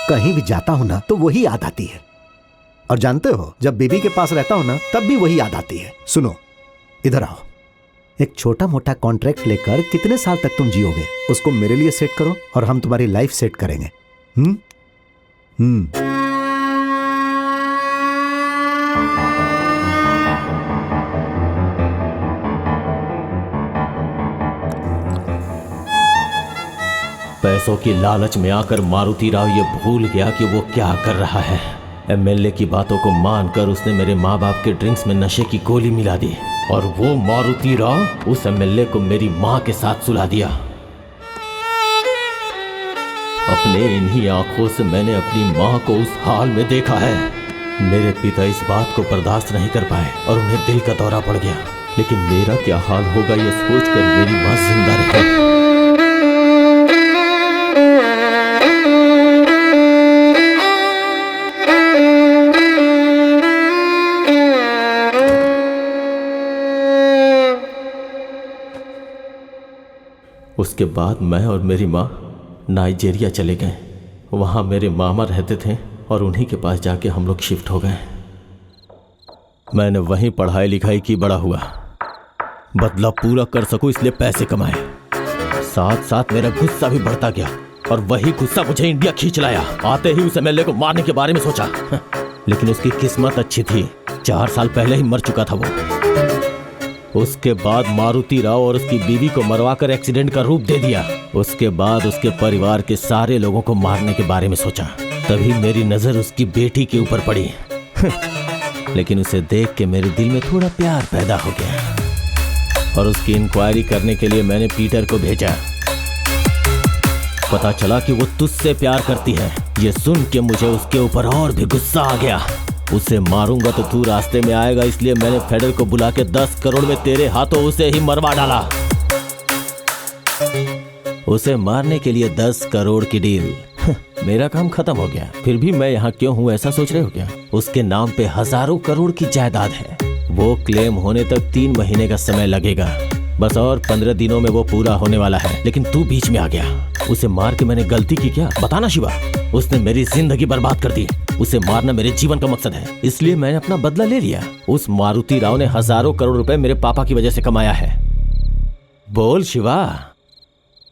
कहीं भी जाता हूं ना तो वही याद आती है, और जानते हो जब बीबी के पास रहता हूं ना तब भी वही याद आती है। सुनो, इधर आओ। एक छोटा मोटा कॉन्ट्रैक्ट लेकर कितने साल तक तुम जियोगे? उसको मेरे लिए सेट करो और हम तुम्हारी लाइफ सेट करेंगे। पैसों की लालच में आकर मारुति राव ये भूल गया कि वो क्या कर रहा है। एमएलए की बातों को मानकर उसने मेरे माँ बाप के ड्रिंक्स में नशे की गोली मिला दी, और वो मारुति राव उस एमएलए को मेरी माँ के साथ सुला दिया। अपने इन्हीं आंखों से मैंने अपनी माँ को उस हाल में देखा है। मेरे पिता इस बात को बर्दाश्त नहीं कर पाए और उन्हें दिल का दौरा पड़ गया। लेकिन मेरा क्या हाल होगा ये सोचकर मेरी माँ जिंदा रही। उसके बाद मैं और मेरी माँ नाइजीरिया चले गए। वहाँ मेरे मामा रहते थे और उन्हीं के पास जाके हम लोग शिफ्ट हो गए। मैंने वहीं पढ़ाई लिखाई की, बड़ा हुआ, बदला पूरा कर सकूं इसलिए पैसे कमाए। साथ साथ मेरा गुस्सा भी बढ़ता गया और वही गुस्सा मुझे इंडिया खींच लाया। आते ही उस एमएलए को मारने के बारे में सोचा, लेकिन उसकी किस्मत अच्छी थी, 4 साल पहले ही मर चुका था वो। उसके बाद मारुति राव और उसकी बीवी को मरवा कर एक्सीडेंट का रूप दे दिया। उसके बाद उसके परिवार के सारे लोगों को मारने के बारे में सोचा। तभी मेरी नजर उसकी बेटी के ऊपर पड़ी। लेकिन उसे देख के मेरे दिल में थोड़ा प्यार पैदा हो गया और उसकी इंक्वायरी करने के लिए मैंने पीटर को भेजा। पता चला कि वो तुझसे प्यार करती है। ये सुन के मुझे उसके ऊपर और भी गुस्सा आ गया। उसे मारूंगा तो तू रास्ते में आएगा, इसलिए मैंने फेडर को बुला के 10 करोड़ में तेरे हाथों उसे ही मरवा डाला। उसे मारने के लिए 10 करोड़ की डील। मेरा काम खत्म हो गया। फिर भी मैं यहाँ क्यों हूँ ऐसा सोच रहे हो क्या? उसके नाम पे हजारों करोड़ की जायदाद है। वो क्लेम होने तक 3 महीने का समय लगेगा, बस और 15 दिनों में वो पूरा होने वाला है। लेकिन तू बीच में आ गया। उसे मार के मैंने गलती की क्या? बताना शिवा। उसने मेरी जिंदगी बर्बाद कर दी। उसे मारना मेरे जीवन का मकसद है, इसलिए मैंने अपना बदला ले लिया। उस मारुति राव ने हजारों करोड़ रुपए मेरे पापा की वजह से कमाया है। बोल शिवा,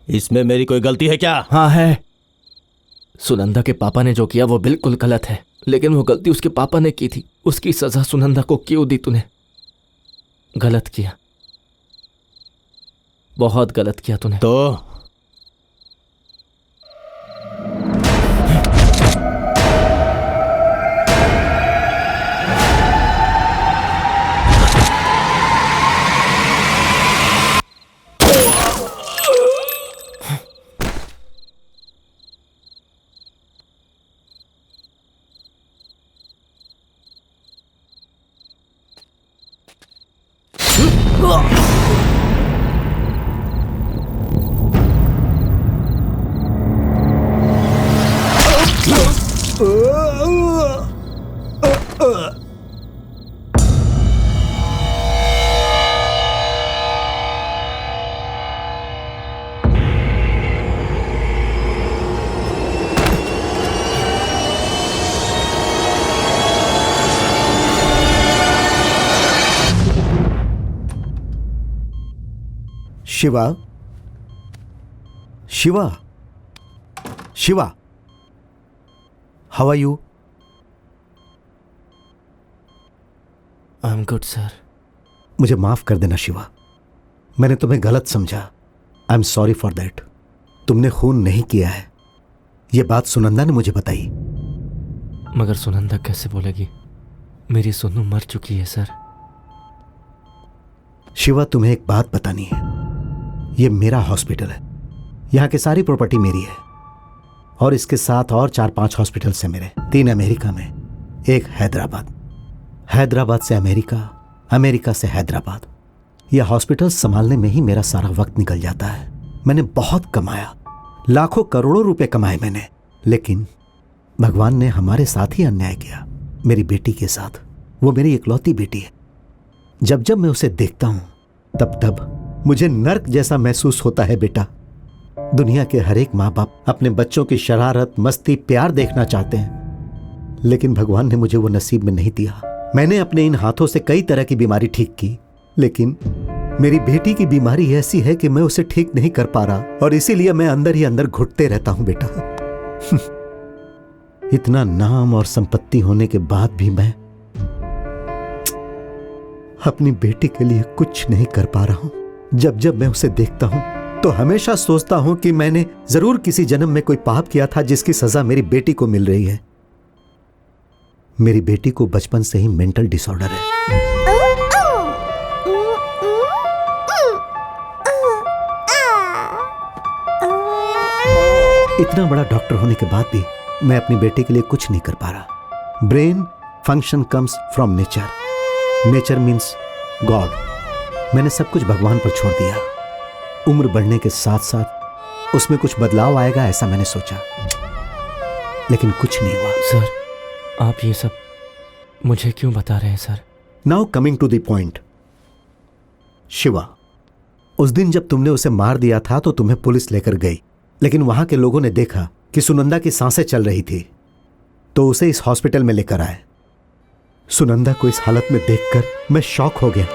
इसमें मेरी कोई गलती है क्या? हाँ है। सुनंदा के पापा ने जो किया वो बिल्कुल गलत है, लेकिन वो गलती उसके पापा ने की थी। उसकी सजा सुनंदा को क्यों दी तूने? गलत किया, बहुत गलत किया तूने। तो Shiva, Shiva, Shiva, how are you? I am good sir. मुझे माफ कर देना शिवा, मैंने तुम्हें गलत समझा। I am sorry for that. तुमने खून नहीं किया है, यह बात सुनंदा ने मुझे बताई। मगर सुनंदा कैसे बोलेगी? मेरी सोनू मर चुकी है सर। शिवा, तुम्हें एक बात बतानी है। यह मेरा हॉस्पिटल है, यहां की सारी प्रॉपर्टी मेरी है, और इसके साथ और 4-5 हॉस्पिटल है मेरे। 3 अमेरिका में, 1 हैदराबाद, हैदराबाद से अमेरिका, अमेरिका से हैदराबाद। यह हॉस्पिटल संभालने में ही मेरा सारा वक्त निकल जाता है। मैंने बहुत कमाया, लाखों करोड़ों रुपए कमाए मैंने, लेकिन भगवान ने हमारे साथ ही अन्याय किया, मेरी बेटी के साथ। वो मेरी इकलौती बेटी है। जब जब मैं उसे देखता हूं तब तब मुझे नर्क जैसा महसूस होता है। बेटा, दुनिया के हर एक माँ बाप अपने बच्चों की शरारत, मस्ती, प्यार देखना चाहते हैं, लेकिन भगवान ने मुझे वो नसीब में नहीं दिया। मैंने अपने इन हाथों से कई तरह की बीमारी ठीक की, लेकिन मेरी बेटी की बीमारी ऐसी है कि मैं उसे ठीक नहीं कर पा रहा, और इसीलिए मैं अंदर ही अंदर घुटते रहता हूं। बेटा, इतना नाम और संपत्ति होने के बाद भी मैं अपनी बेटी के लिए कुछ नहीं कर पा रहा हूं। जब जब मैं उसे देखता हूं तो हमेशा सोचता हूं कि मैंने जरूर किसी जन्म में कोई पाप किया था जिसकी सजा मेरी बेटी को मिल रही है। मेरी बेटी को बचपन से ही मेंटल डिसऑर्डर है। इतना बड़ा डॉक्टर होने के बाद भी मैं अपनी बेटी के लिए कुछ नहीं कर पा रहा। Brain function comes from nature, nature means God. मैंने सब कुछ भगवान पर छोड़ दिया। उम्र बढ़ने के साथ साथ उसमें कुछ बदलाव आएगा ऐसा मैंने सोचा, लेकिन कुछ नहीं हुआ। सर, आप ये सब मुझे क्यों बता रहे हैं sir? Now coming to the point. Shiva, उस दिन जब तुमने उसे मार दिया था तो तुम्हें पुलिस लेकर गई, लेकिन वहां के लोगों ने देखा कि सुनंदा की सांसें चल रही थी, तो उसे इस हॉस्पिटल में लेकर आए। सुनंदा को इस हालत में देखकर मैं शॉक हो गया।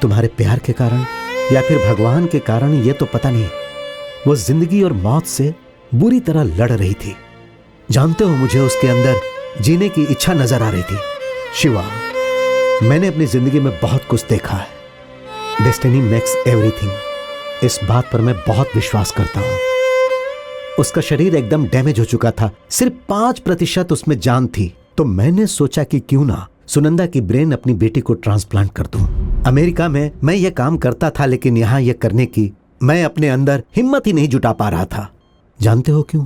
तुम्हारे प्यार के कारण या फिर भगवान के कारण ये तो पता नहीं, वो जिंदगी और मौत से बुरी तरह लड़ रही थी। जानते हो, मुझे उसके अंदर जीने की इच्छा नजर आ रही थी। शिवा, मैंने अपनी जिंदगी में बहुत कुछ देखा है। डेस्टिनी मेक्स एवरीथिंग, इस बात पर मैं बहुत विश्वास करता हूं। उसका शरीर एकदम डैमेज हो चुका था, सिर्फ 5% उसमें जान थी, तो मैंने सोचा कि क्यों ना सुनंदा की ब्रेन अपनी बेटी को ट्रांसप्लांट कर दूं। अमेरिका में मैं यह काम करता था, लेकिन यहां यह करने की मैं अपने अंदर हिम्मत ही नहीं जुटा पा रहा था। जानते हो क्यों?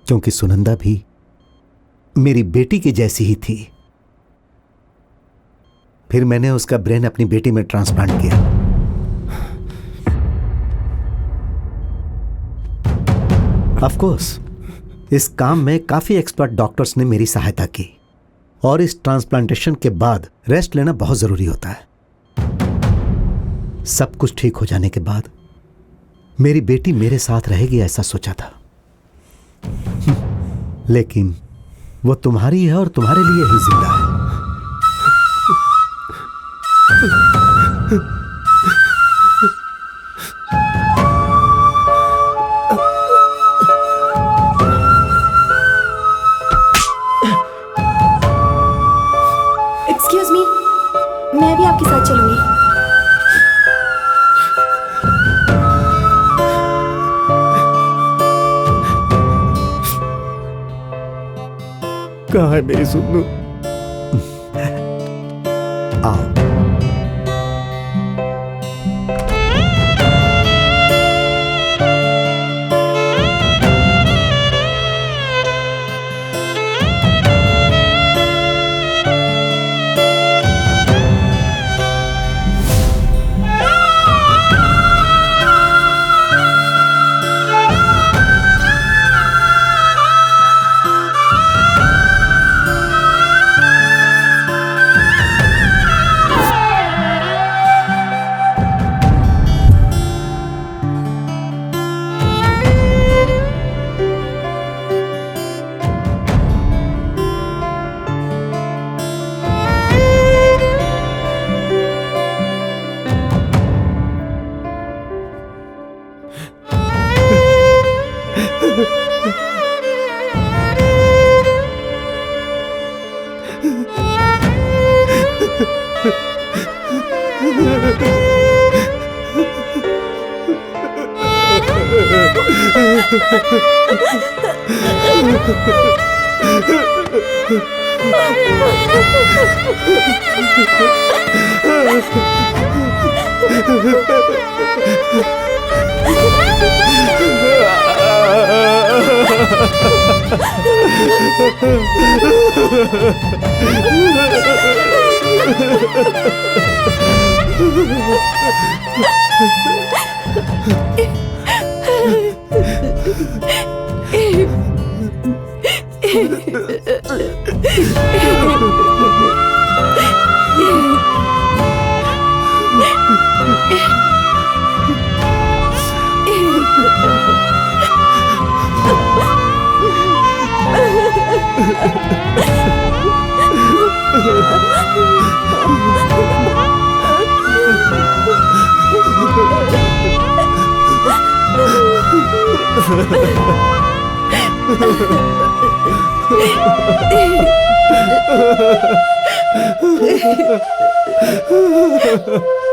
क्योंकि सुनंदा भी मेरी बेटी की जैसी ही थी। फिर मैंने उसका ब्रेन अपनी बेटी में ट्रांसप्लांट किया। ऑफ कोर्स, इस काम में काफी एक्सपर्ट डॉक्टर्स ने मेरी सहायता की, और इस ट्रांसप्लांटेशन के बाद रेस्ट लेना बहुत जरूरी होता है। सब कुछ ठीक हो जाने के बाद मेरी बेटी मेरे साथ रहेगी ऐसा सोचा था, लेकिन वो तुम्हारी है और तुम्हारे लिए ही जिंदा है। एक्सक्यूज मी, मैं भी आपके साथ चलूंगी। कहाँ है मेरी सुन्नू? आओ।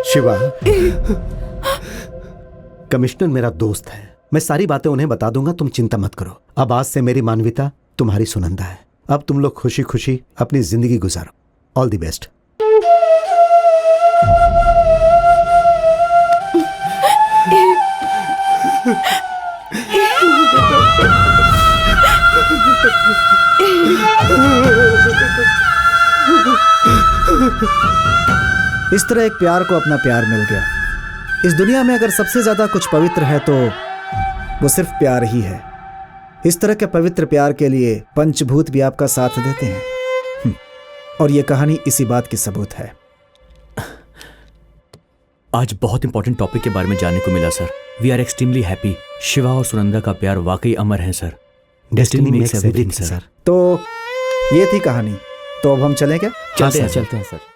शिवा, कमिश्नर मेरा दोस्त है, मैं सारी बातें उन्हें बता दूंगा, तुम चिंता मत करो। अब आज से मेरी मानविता तुम्हारी सुनंदा है। अब तुम लोग खुशी खुशी अपनी जिंदगी गुजारो। All the best. इस तरह एक प्यार को अपना प्यार मिल गया। इस दुनिया में अगर सबसे ज्यादा कुछ पवित्र है तो वो सिर्फ प्यार ही है। इस तरह के पवित्र प्यार के लिए पंचभूत भी आपका साथ देते हैं। और ये कहानी इसी बात की सबूत है। आज बहुत इंपॉर्टेंट टॉपिक के बारे में जानने को मिला sir. We are extremely happy. Shiva और सुनंदा का प्यार वाकई अमर है sir. Destiny makes everything sir. तो ये थी कहानी। तो अब हम चलें क्या? चलते हैं सर।